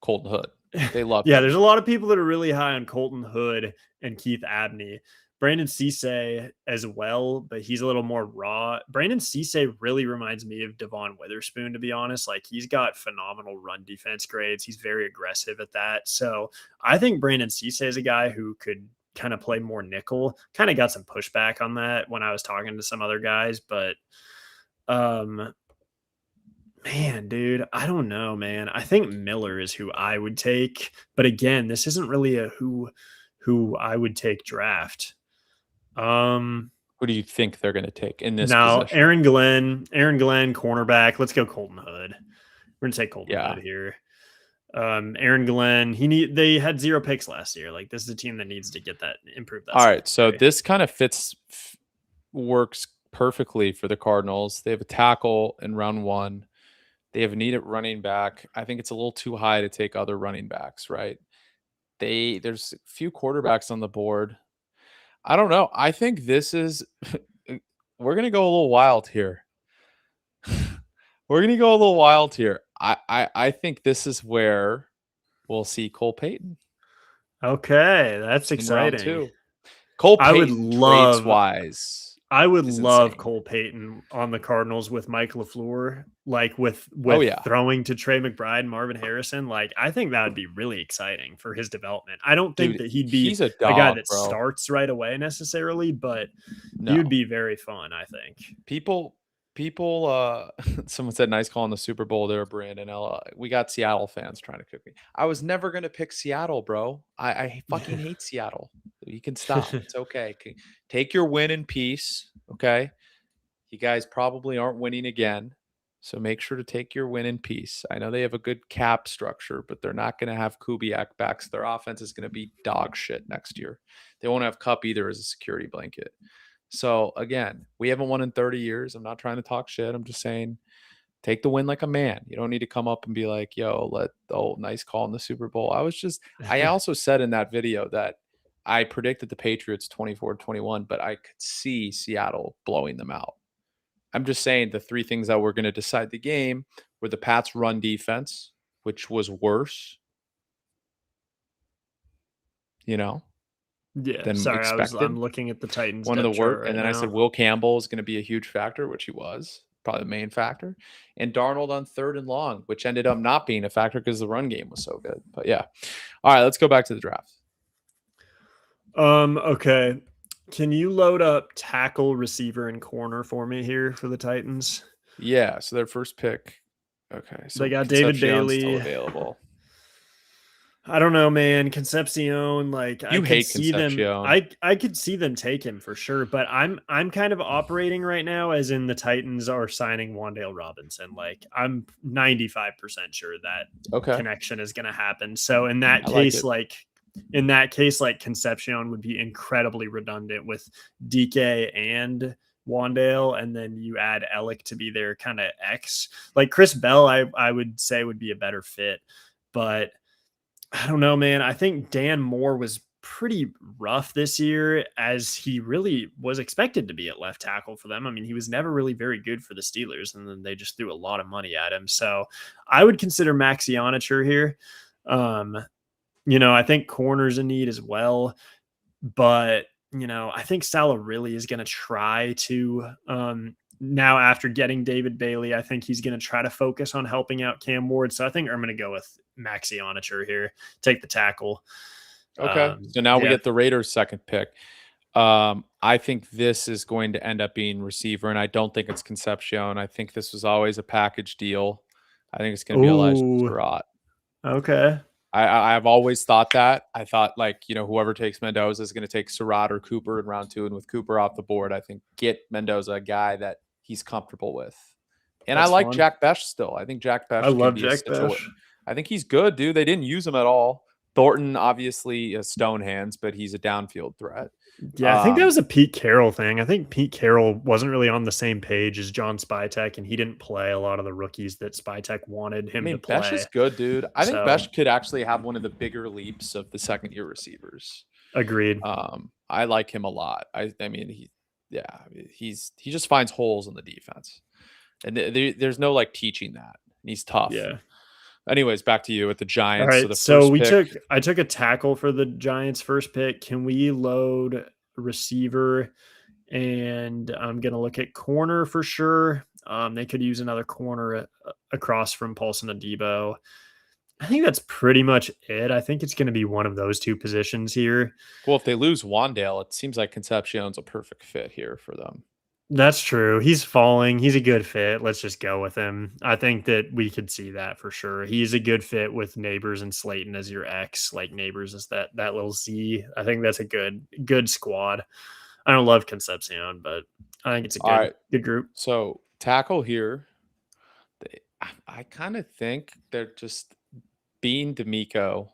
Colton Hood. They love yeah, him. there's a lot of people that are really high on Colton Hood and Keith Abney. Brandon Cisse as well, but he's a little more raw. Brandon Cisse really reminds me of Devon Witherspoon, to be honest. Like he's got phenomenal run defense grades. He's very aggressive at that. So I think Brandon Cisse is a guy who could kind of play more nickel. Kind of got some pushback on that when I was talking to some other guys, but man, dude, I don't know, man. I think Miller is who I would take, but again, this isn't really a who I would take draft. Who do you think they're going to take in this Now position? Aaron Glenn, cornerback. Let's go Colton Hood. We're gonna take Colton Hood here. Aaron Glenn, they had 0 picks last year. Like this is a team that needs to get that improve that. All right, so this kind of works perfectly for the Cardinals. They have a tackle in round one. They have a need at running back. I think it's a little too high to take other running backs, right? There's a few quarterbacks on the board. I don't know. I think this is we're gonna go a little wild here. We're gonna go a little wild here. I think this is where we'll see Cole Payton Okay, that's in round exciting. two. Cole I would Payton trades love wise. I would is love insane. Cole Payton on the Cardinals with Mike LaFleur, like with Oh yeah. throwing to Trey McBride and Marvin Harrison. Like I think that would be really exciting for his development. I don't think Dude, that he'd be he's a a guy dog, that bro. starts right away necessarily, but he No. would be very fun, I think. People someone said nice call in the Super Bowl there, Brandon. We got Seattle fans trying to cook me. I was never gonna pick Seattle, bro. I fucking hate Seattle. You can stop. It's okay. Take your win in peace. Okay. You guys probably aren't winning again. So make sure to take your win in peace. I know they have a good cap structure, but they're not going to have Kubiak back. So their offense is going to be dog shit next year. They won't have Cup either as a security blanket. So again, we haven't won in 30 years. I'm not trying to talk shit. I'm just saying take the win like a man. You don't need to come up and be like, yo, nice call in the Super Bowl. I also said in that video that I predicted the Patriots 24-21, but I could see Seattle blowing them out. I'm just saying the three things that were going to decide the game were the Pats' run defense, which was worse, you know, Yeah, than sorry, expected. I'm looking at the Titans One of the depth chart worst. And right then I said now. Will Campbell is going to be a huge factor, which he was, probably the main factor. And Darnold on 3rd and long, which ended up not being a factor because the run game was so good. But yeah. All right, let's go back to the draft. Okay. Can you load up tackle, receiver, and corner for me here for the Titans? Yeah, so their first pick. Okay, They so got David Concepcion's still Bailey. available. I don't know, man. Concepcion, like I You could hate see them. Concepcion. I could see them take him for sure. But I'm kind of operating right now as in the Titans are signing Wandale Robinson. Like I'm 95% sure that Okay, connection is going to happen. So I like it. in that case, like Concepcion would be incredibly redundant with DK and Wandale, and then you add Ellick to be their kind of X. Like Chris Bell, I would say would be a better fit, but I don't know, man. I think Dan Moore was pretty rough this year as he really was expected to be at left tackle for them. I mean, he was never really very good for the Steelers, and then they just threw a lot of money at him. So I would consider Maxionicher here. Um, I think corners in need as well, but I think Salah really is going to try to now after getting David Bailey, I think he's going to try to focus on helping out Cam Ward. So I think I'm going to go with Maxionicher here, take the tackle. Okay, so now we Yeah. get the Raiders' second pick. I think this is going to end up being receiver, and I don't think it's Concepcion. I think this was always a package deal. I think it's going to be Elijah Oh, Surratt. okay. I've always thought that. I thought whoever takes Mendoza is going to take Surratt or Cooper in round 2, and with Cooper off the board, I think get Mendoza a guy that he's comfortable with. And I That's like fun. Jack Besh still. I think Jack I Besh can love be a Jack situation. Bash. I think he's good, dude. They didn't use him at all. Thornton obviously a stone hands, but he's a downfield threat. Yeah, I think that Um, was a Pete Carroll thing. I think Pete Carroll wasn't really on the same page as John Spytek, and he didn't play a lot of the rookies that Spytek wanted I him to mean, Besh is play. good, dude. I think So Besh could actually have one of the bigger leaps of the second year receivers. agreed. I like him a lot. I mean, he just finds holes in the defense, and there's no like teaching that. He's tough. Yeah. Anyways, back to you with the All Giants. So right. the So first pick. I took a tackle for the Giants first pick. Can we load receiver? And I'm gonna look at corner for sure. They could use another corner across from Paulson Adebo. I think that's pretty much it. I think it's going to be one of those two positions here. Well, if they lose Wandale, it seems like Concepcion's a perfect fit here for them. That's true. He's falling. He's a good fit. Let's just go with him. I think that we could see that for sure. He's a good fit with Neighbors and Slayton as your X. Like Neighbors is that little Z. I think that's a good squad. I don't love Concepcion, but I think it's a All right. good group. So tackle here. I kind of think they're just being D'Amico.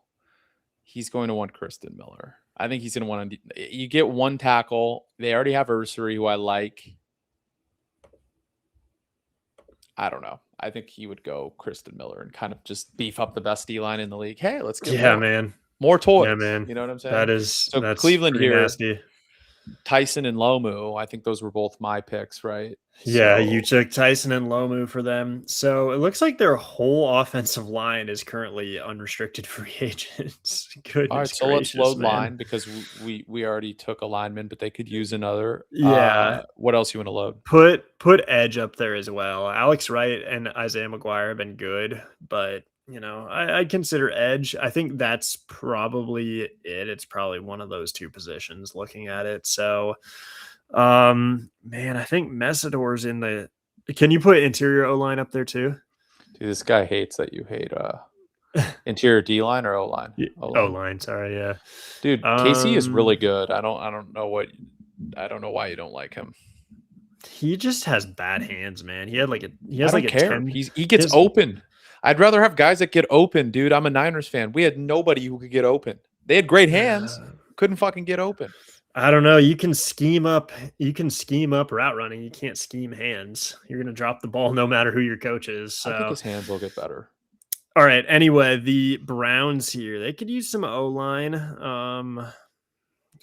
He's going to want Kristen Miller. I think he's going to want to. You get one tackle. They already have Ursary, who I like. I don't know. I think he would go Kristen Miller and kind of just beef up the best D line in the league. Hey, let's get Yeah, man. more toys. Yeah, man. You know what I'm saying? That's Cleveland pretty here, nasty. Tyson and Lomu. I think those were both my picks, right? Yeah, you So took Tyson and Lomu for them. So it looks like their whole offensive line is currently unrestricted free agents. all right, Goodness so let's gracious, load man. line because we already took a lineman, but they could use another. Yeah. What else you want to load? Put Edge up there as well. Alex Wright and Isaiah McGuire have been good, but I'd consider Edge. I think that's probably it. It's probably one of those two positions looking at it. So man, I think Messidor's in the. Can you put interior O line up there too? Dude, this guy hates that you hate interior D line or O line. O line, sorry, yeah. Dude, KC is really good. I don't know why you don't like him. He just has bad hands, man. He has I like don't a care. 10. He gets open. I'd rather have guys that get open, dude. I'm a Niners fan. We had nobody who could get open. They had great hands, couldn't fucking get open. I don't know. You can scheme up route running. You can't scheme hands. You're gonna drop the ball no matter who your coach is. So I think his hands will get better. all right. Anyway, the Browns here, they could use some O line.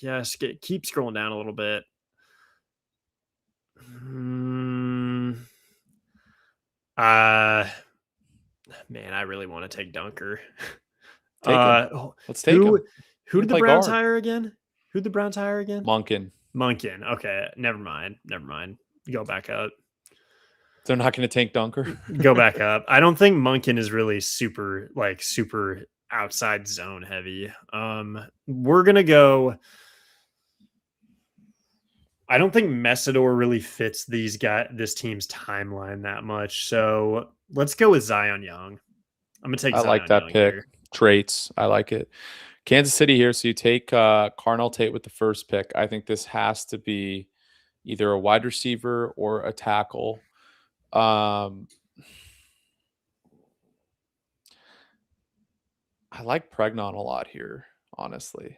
Keep scrolling down a little bit. Man, I really want to take Dunker. Take him. Let's take Who him. who He can did the play Browns guard. hire again? Who'd the Browns hire again? Monken. Monken. Okay, never mind. Never mind. Go back up. They're not going to tank Dunker. Go back up. I don't think Monken is really super outside zone heavy. We're gonna go. I don't think Messidor really fits this team's timeline that much. So let's go with Zion Young. I'm gonna take I like Zion that Young pick. here. Traits. I like it. Kansas City here. So you take Carnell Tate with the first pick. I think this has to be either a wide receiver or a tackle. I like Pregnon a lot here, honestly.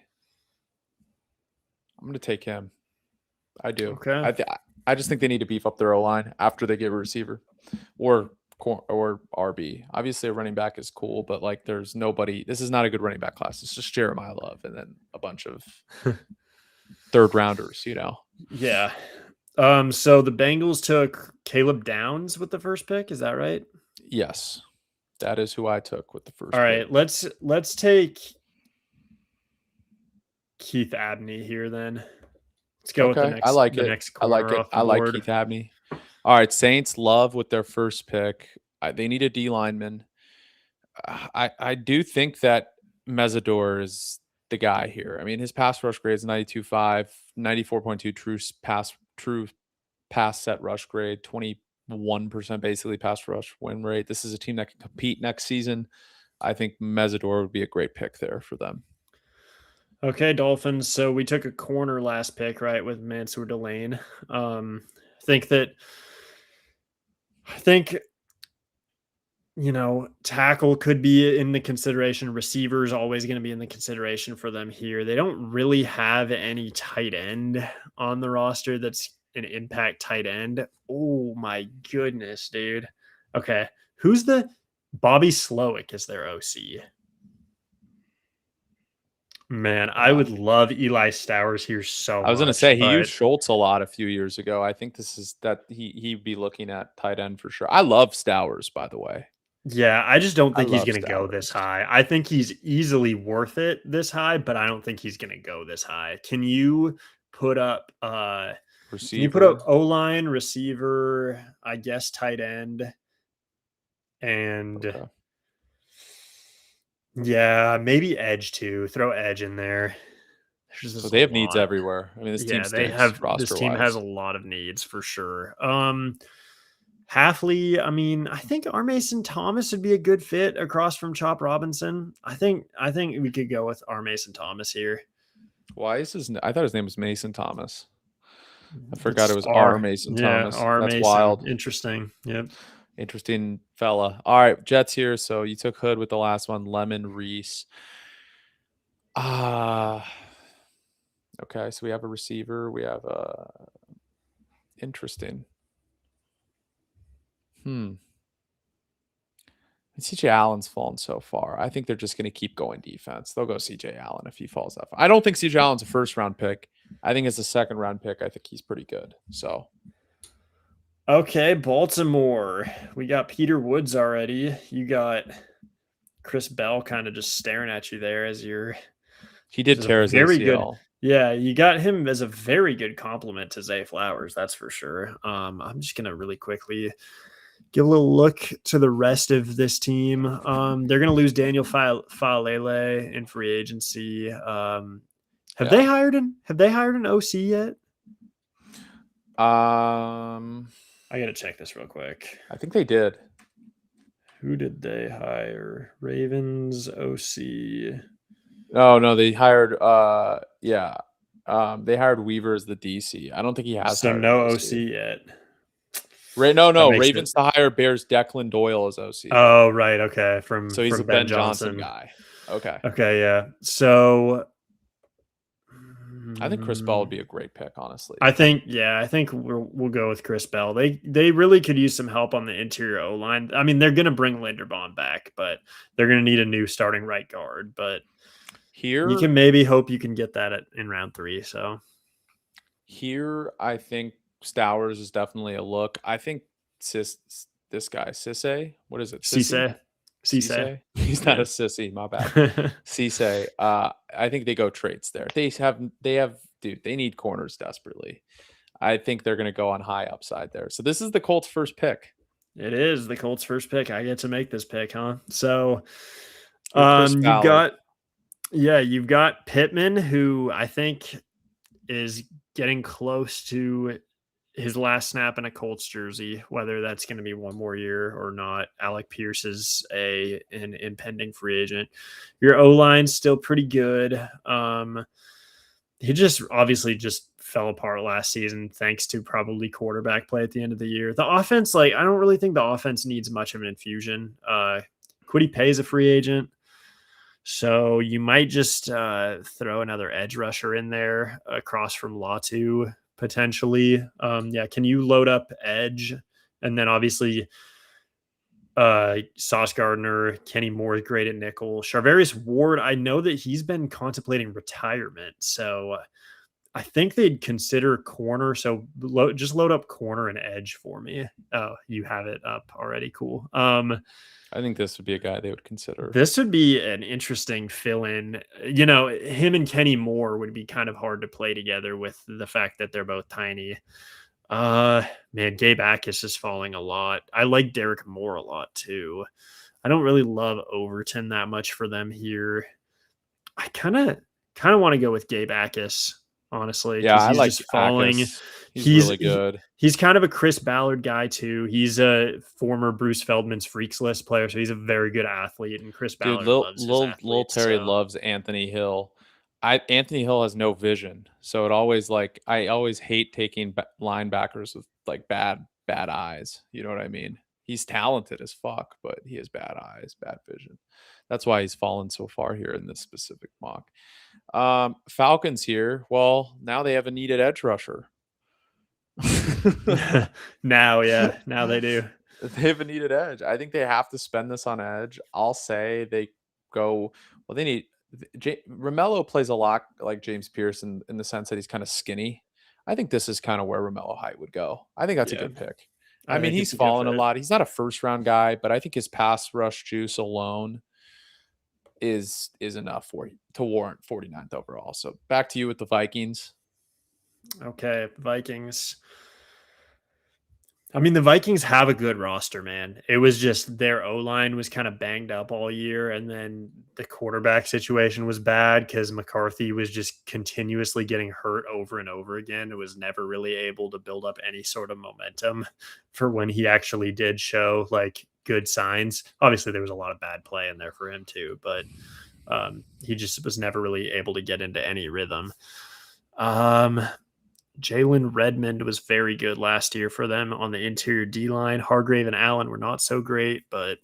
I'm going to take him. I do. Okay. I just think they need to beef up their O-line after they get a receiver or RB. Obviously, a running back is cool, but like there's nobody. This is not a good running back class. It's just Jeremiah Love and then a bunch of third rounders, Yeah. So the Bengals took Caleb Downs with the first pick. Is that right? Yes. That is who I took with the first All right. pick. Let's take Keith Abney here then. Let's go with the next. I like the it. next I like corner it. off the I like board. Keith Abney. All right, Saints love with their first pick. They need a D lineman. I do think that Mesidor is the guy here. I mean, his pass rush grade is 92.5, 94.2 true pass set rush grade, 21% basically pass rush win rate. This is a team that can compete next season. I think Mesidor would be a great pick there for them. Okay, Dolphins. So we took a corner last pick, right, with Mansour Delane. I think tackle could be in the consideration. Receiver is always going to be in the consideration for them here. They don't really have any tight end on the roster that's an impact tight end. Oh my goodness, dude. Okay, who's the Bobby Slowick is their OC? Man, I would love Eli Stowers here so much. I was going to say he used Schultz a lot a few years ago. I think this is that he'd be looking at tight end for sure. I love Stowers, by the way. Yeah, I just don't think he's going to go this high. I think he's easily worth it this high, but I don't think he's going to go this high. Can you put up receiver? Can you put up O-line, receiver, I guess tight end, and yeah, maybe edge too. Throw edge in there. So they have needs everywhere. I mean, this team stinks. This team has a lot of needs for sure. Halfley, I mean, I think R. Mason Thomas would be a good fit across from Chop Robinson. I think we could go with R. Mason Thomas here. Why is I thought his name was Mason Thomas. I forgot it was R. Mason Thomas. R. That's Mason. wild. Interesting. Yep. Interesting fella. All right, Jets here. So you took Hood with the last one, Lemon Reese. Okay, so we have a receiver. We have interesting. CJ Allen's fallen so far. I think they're just going to keep going defense. They'll go CJ Allen if he falls off. I don't think CJ Allen's a first round pick. I think it's a second round pick. I think he's pretty good. So, okay, Baltimore. We got Peter Woods already. You got Chris Bell kind of just staring at you there as you're. He did tear his ACL. Good. Yeah, you got him as a very good compliment to Zay Flowers. That's for sure. I'm just gonna really quickly give a little look to the rest of this team. They're going to lose Daniel Faalele in free agency. Have they hired an OC yet? I got to check this real quick. I think they did. Who did they hire? Ravens OC. Oh no, they hired they hired Weaver as the DC. I don't think he has no OC yet. No. Ravens to hire Bears Declan Doyle as OC. Oh, right. Okay. So he's a Ben Johnson guy. Okay. Okay. Yeah. So I think Chris Bell would be a great pick, honestly. I think we'll go with Chris Bell. They really could use some help on the interior O line. I mean, they're going to bring Linderbaum back, but they're going to need a new starting right guard. But here you can maybe hope you can get that in round 3. So here, I think Stowers is definitely a look. I think this guy, Sisse. What is it? Sissy? Cisse. Cisse. Cisse? He's not a Yeah. sissy, my bad. Cisse. I think they go traits there. They have dude, they need corners desperately. I think they're gonna go on high upside there. So this is the Colts' first pick. It is the Colts' first pick. I get to make this pick, huh? So, You're Chris you've Ballard. got you've got Pittman, who I think is getting close to his last snap in a Colts jersey, whether that's going to be one more year or not. Alec Pierce is an impending free agent. Your O line's still pretty good. He just obviously just fell apart last season thanks to probably quarterback play at the end of the year. The offense, like I don't really think the offense needs much of an infusion. Quiddy Pay is a free agent. So you might just throw another edge rusher in there across from Latu potentially. Can you load up edge? And then obviously Sauce Gardner, Kenny Moore is great at nickel. Charvarius Ward, I know that he's been contemplating retirement. So I think they'd consider corner. So just load up corner and edge for me. Oh, you have it up already. Cool. I think this would be a guy they would consider. This would be an interesting fill-in. You know, him and Kenny Moore would be kind of hard to play together with the fact that they're both tiny. Man, Gabe Akis is falling a lot. I like Derek Moore a lot too. I don't really love Overton that much for them here. I kind of want to go with Gabe Akis, honestly. Yeah, I he's like just falling. Akis. He's really good. He's kind of a Chris Ballard guy too. He's a former Bruce Feldman's Freaks List player, so he's a very good athlete. And Chris Ballard loves his athletes, Lil Terry loves Anthony Hill. Anthony Hill has no vision, so it always I always hate taking linebackers with like bad eyes. You know what I mean? He's talented as fuck, but he has bad eyes, bad vision. That's why he's fallen so far here in this specific mock. Falcons here. Well, now they have a needed edge rusher. now they do. They have a needed edge. I think they have to spend this on edge. I'll say they go. Well, they need. Romello plays a lot like James Pierce in the sense that he's kind of skinny. I think this is kind of where Romello height would go. I think that's a good pick. I mean, he's fallen a lot. He's not a first round guy, but I think his pass rush juice alone is enough to warrant 49th overall. So back to you with the Vikings. Okay, Vikings. I mean, the Vikings have a good roster, man. It was just their O-line was kind of banged up all year, and then the quarterback situation was bad because McCarthy was just continuously getting hurt over and over again. It was never really able to build up any sort of momentum for when he actually did show like good signs. Obviously, there was a lot of bad play in there for him too, but he just was never really able to get into any rhythm. Jalen Redmond was very good last year for them on the interior D-line. Hargrave and Allen were not so great, but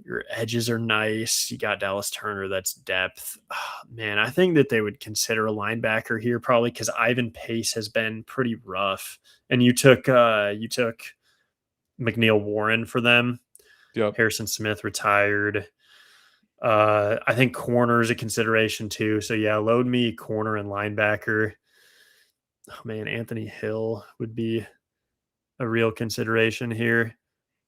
your edges are nice. You got Dallas Turner, that's depth. Oh, man, I think that they would consider a linebacker here probably because Ivan Pace has been pretty rough. And you took McNeil Warren for them. Yep. Harrison Smith retired. I think corner is a consideration too. So yeah, load me corner and linebacker. Oh man, Anthony Hill would be a real consideration here.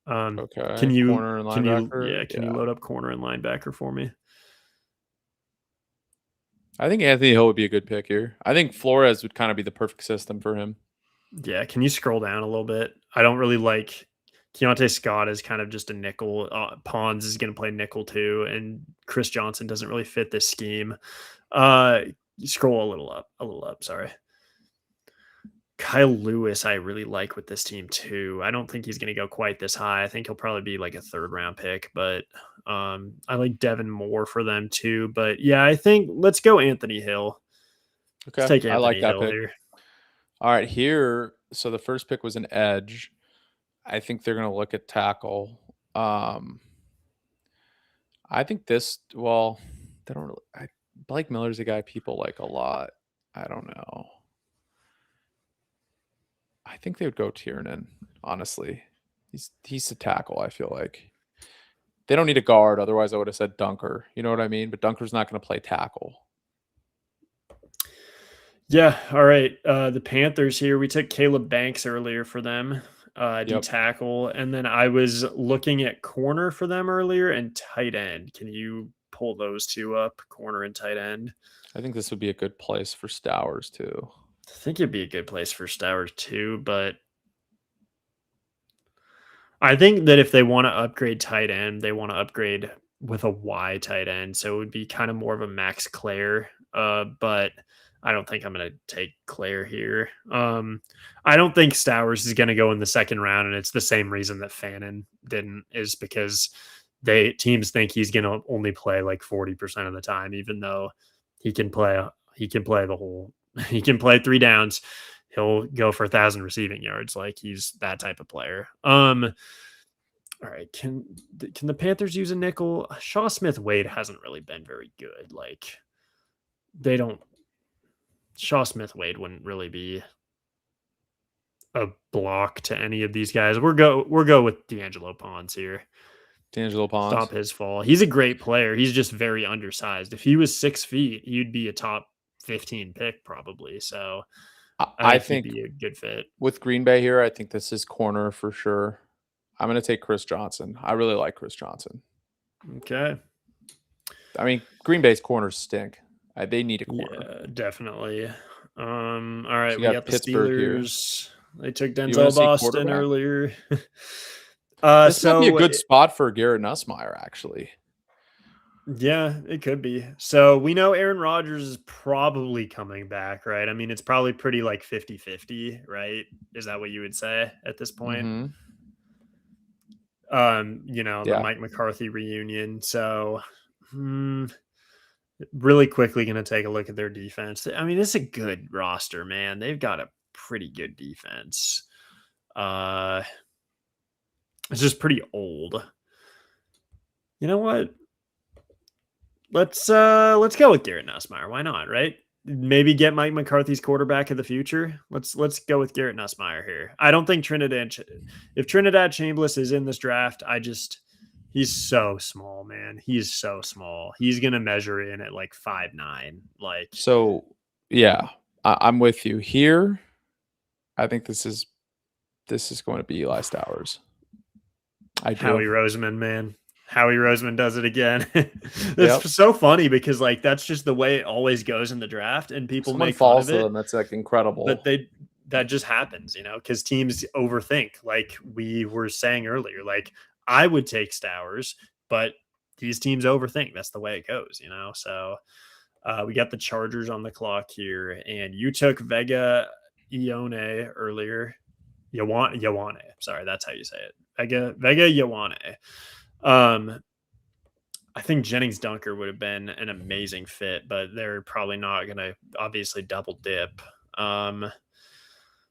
Okay. Can you corner and linebacker? Can you load up corner and linebacker for me? I think Anthony Hill would be a good pick here. I think Flores would kind of be the perfect system for him. Yeah, can you scroll down a little bit? I don't really like Keontae Scott is kind of just a nickel. Pons is going to play nickel too, and Chris Johnson doesn't really fit this scheme. Scroll a little up. Sorry. Kyle Lewis, I really like with this team too. I don't think he's going to go quite this high. I think he'll probably be like a third round pick, but I like Devin Moore for them too. But yeah, I think let's go Anthony Hill. Okay, let's take Anthony I like that Hill pick. here. All right, here. So the first pick was an edge. I think they're going to look at tackle. I think this. Well, they don't really. Blake Miller's a guy people like a lot. I don't know. I think they would go Tiernan, honestly. He's a tackle, I feel like. They don't need a guard, otherwise I would have said Dunker. You know what I mean? But Dunker's not going to play tackle. Yeah, all right. The Panthers here, we took Caleb Banks earlier for them. D Yep. tackle, and then I was looking at corner for them earlier and tight end. Can you pull those two up, corner and tight end? I think this would be a good place for Stowers too. I think it'd be a good place for Stowers too, but I think that if they want to upgrade tight end, they want to upgrade with a Y tight end. So it would be kind of more of a Max Claire. But I don't think I'm going to take Claire here. I don't think Stowers is going to go in the second round, and it's the same reason that Fannin didn't, is because teams think he's going to only play like 40% of the time, even though he can play the whole he can play 3 downs. He'll go for 1,000 receiving yards. Like, he's that type of player. All right. Can the Panthers use a nickel? Shaw Smith Wade hasn't really been very good. Like, they don't. Shaw Smith Wade wouldn't really be a block to any of these guys. We're go with D'Angelo Pons here. D'Angelo Pons. Stop his fall. He's a great player. He's just very undersized. If he was 6 feet, he'd be a top 15 pick probably. So I think he'd be a good fit. With Green Bay here, I think this is corner for sure. I'm going to take Chris Johnson. I really like Chris Johnson. Okay. I mean, Green Bay's corners stink. They need a corner. Yeah, definitely. All right, So we got the Pittsburgh Steelers. Here. They took Denzel Boston earlier. This might be a good spot for Garrett Nussmeier, actually. Yeah, it could be. So we know Aaron Rodgers is probably coming back, right? I mean, it's probably pretty like 50-50, right? Is that what you would say at this point? Mm-hmm. The Mike McCarthy reunion. So really quickly going to take a look at their defense. I mean, it's a good roster, man. They've got a pretty good defense. It's just pretty old. You know what? Let's go with Garrett Nussmeier. Why not, right? Maybe get Mike McCarthy's quarterback of the future. Let's go with Garrett Nussmeier here. I don't think if Trinidad Chambliss is in this draft, he's so small, man. He's so small. He's gonna measure in at like 5'9". Like, so yeah, I'm with you here. I think this is going to be Eli Stowers. Howie Roseman, man. Howie Roseman does it again. It's so funny because like that's just the way it always goes in the draft, and people make fun of it. That's like incredible. But that just happens, because teams overthink. Like we were saying earlier, like I would take Stowers, but these teams overthink. That's the way it goes, So we got the Chargers on the clock here, and you took Vega Ioane earlier. Ioane. Sorry, that's how you say it. Vega Ioane. I think Jennings Dunker would have been an amazing fit, but they're probably not going to obviously double dip. All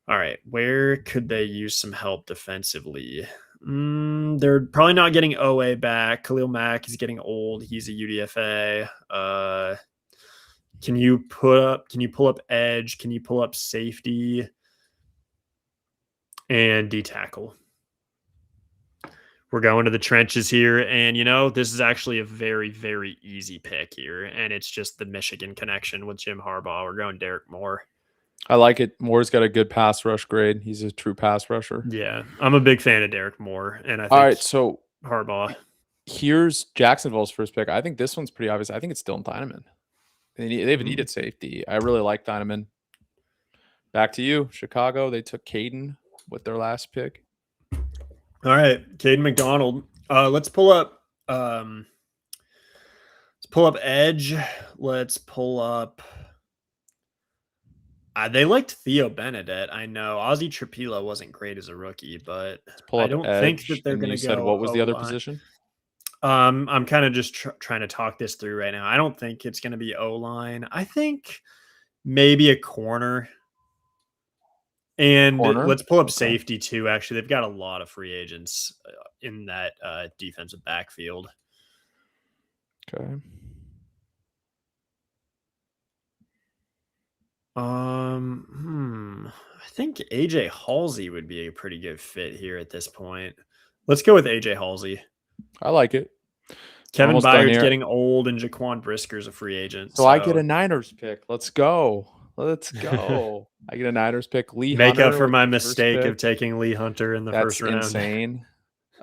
right, where could they use some help defensively? They're probably not getting OA back. Khalil Mack is getting old. He's a UDFA. Can you pull up edge? Can you pull up safety and D tackle? We're going to the trenches here, and this is actually a very, very easy pick here, and it's just the Michigan connection with Jim Harbaugh. We're going Derek Moore. I like it. Moore's got a good pass rush grade. He's a true pass rusher. Yeah, I'm a big fan of Derek Moore, and I think all right. So Harbaugh. Here's Jacksonville's first pick. I think this one's pretty obvious. I think it's Dylan Dynaman. They have a needed safety. I really like Dynaman. Back to you, Chicago. They took Caden with their last pick. All right, Caden McDonald. Let's pull up edge. Let's pull up. They liked Theo Benedette. I know Ozzie Trapilo wasn't great as a rookie, but I don't think that they're going to go. What was the other position? I'm kind of just trying to talk this through right now. I don't think it's going to be O-line. I think maybe a corner. And let's pull up safety too. Actually, they've got a lot of free agents in that defensive backfield. Okay. I think AJ Halsey would be a pretty good fit here at this point. Let's go with AJ Halsey. I like it. Kevin Byard's getting old, and Jaquan Brisker's a free agent. So I get a Niners pick. Let's go. Let's go. I get a Niners pick. Lee Make up Hunter for with my the first mistake of pick. taking Lee Hunter in the That's first round. insane.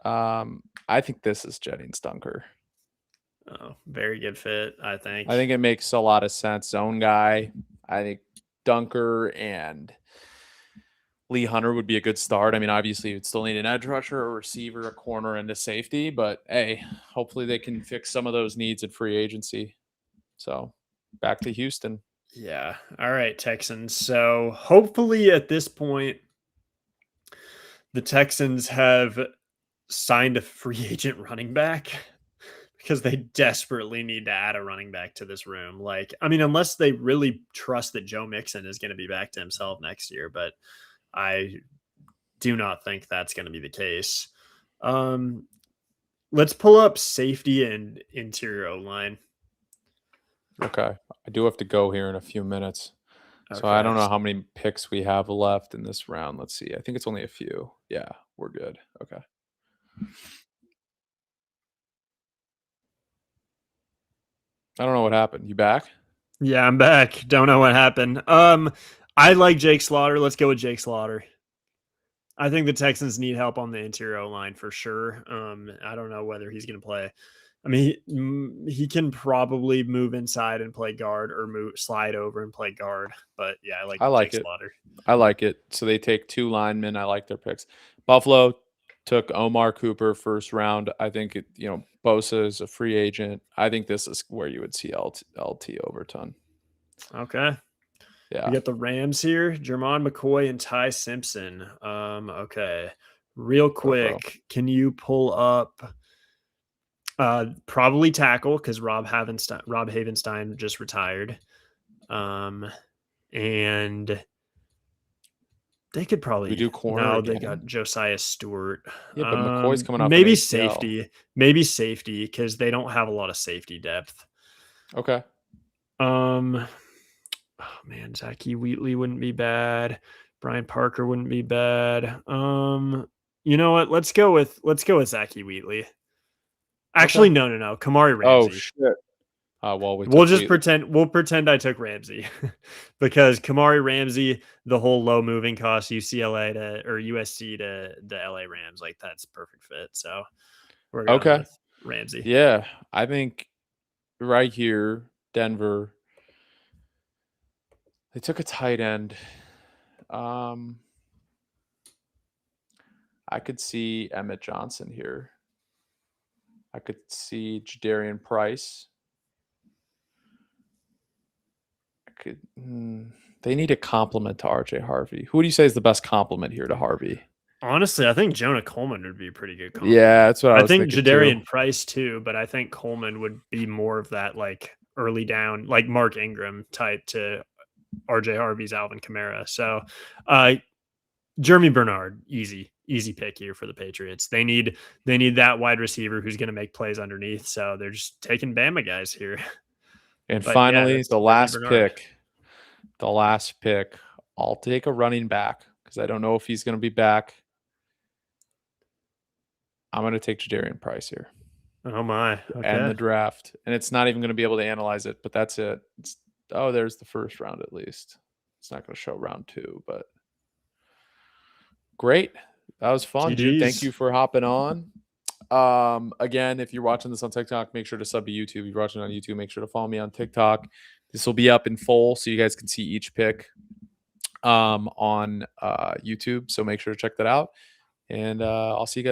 I think this is Jennings Dunker. Oh, very good fit, I think. I think it makes a lot of sense. Zone guy. I think Dunker and Lee Hunter would be a good start. I mean, obviously, you'd still need an edge rusher, a receiver, a corner, and a safety. But hey, hopefully they can fix some of those needs in free agency. So back to Houston. Yeah. All right, Texans. So hopefully at this point, the Texans have signed a free agent running back because they desperately need to add a running back to this room. Like, I mean, unless they really trust that Joe Mixon is going to be back to himself next year, but I do not think that's going to be the case. Let's pull up safety and interior O line. Okay. I do have to go here in a few minutes. So I don't know how many picks we have left in this round. Let's see. I think it's only a few. Yeah, we're good. Okay. I don't know what happened. You back? Yeah, I'm back. Don't know what happened. I like Jake Slaughter. Let's go with Jake Slaughter. I think the Texans need help on the interior line for sure. I don't know whether he's going to play. I mean, he can probably move inside and play guard, or slide over and play guard. But yeah, I like like Jake it. Slaughter. I like it. So they take 2 linemen. I like their picks. Buffalo took Omar Cooper first round. I think Bosa is a free agent. I think this is where you would see LT Overton. Okay. Yeah. We got the Rams here, Jermon McCoy and Ty Simpson. Okay. Real quick, can you pull up probably tackle, because Rob Havenstein just retired. And they could probably do corner. No, again. they got Josiah Stewart. Yeah, but McCoy's coming off maybe an ACL. safety, because they don't have a lot of safety depth. Okay. Oh man, Zachy Wheatley wouldn't be bad. Brian Parker wouldn't be bad. You know what? Let's go with Zachy Wheatley. Actually, okay. no. Kamari Ramsey. Oh shit. We'll just pretend I took Ramsey because Kamari Ramsey, the whole low moving cost UCLA or USC to the LA Rams, like that's perfect fit. So we're going with Ramsey. Yeah, I think right here, Denver. They took a tight end. I could see Emmett Johnson here. I could see Jadarian Price. They need a compliment to RJ Harvey. Who do you say is the best compliment here to Harvey? Honestly, I think Jonah Coleman would be a pretty good compliment. Yeah, that's what I was think. Thinking Jadarian too. Price too, but I think Coleman would be more of that like early down, like Mark Ingram type to RJ Harvey's Alvin Kamara. So, Jeremy Bernard, easy pick here for the Patriots. They need that wide receiver who's going to make plays underneath. So they're just taking Bama guys here. And but finally, yeah, the last pick. I'll take a running back because I don't know if he's going to be back. I'm going to take Jadarian Price here. Oh my! Okay. And the draft, and it's not even going to be able to analyze it, but that's it. There's the first round at least. It's not going to show round 2, but great. That was fun, dude. Thank you for hopping on. Again, if you're watching this on TikTok, make sure to sub to YouTube. If you're watching on YouTube, make sure to follow me on TikTok. This will be up in full so you guys can see each pick on YouTube. So make sure to check that out. And I'll see you guys.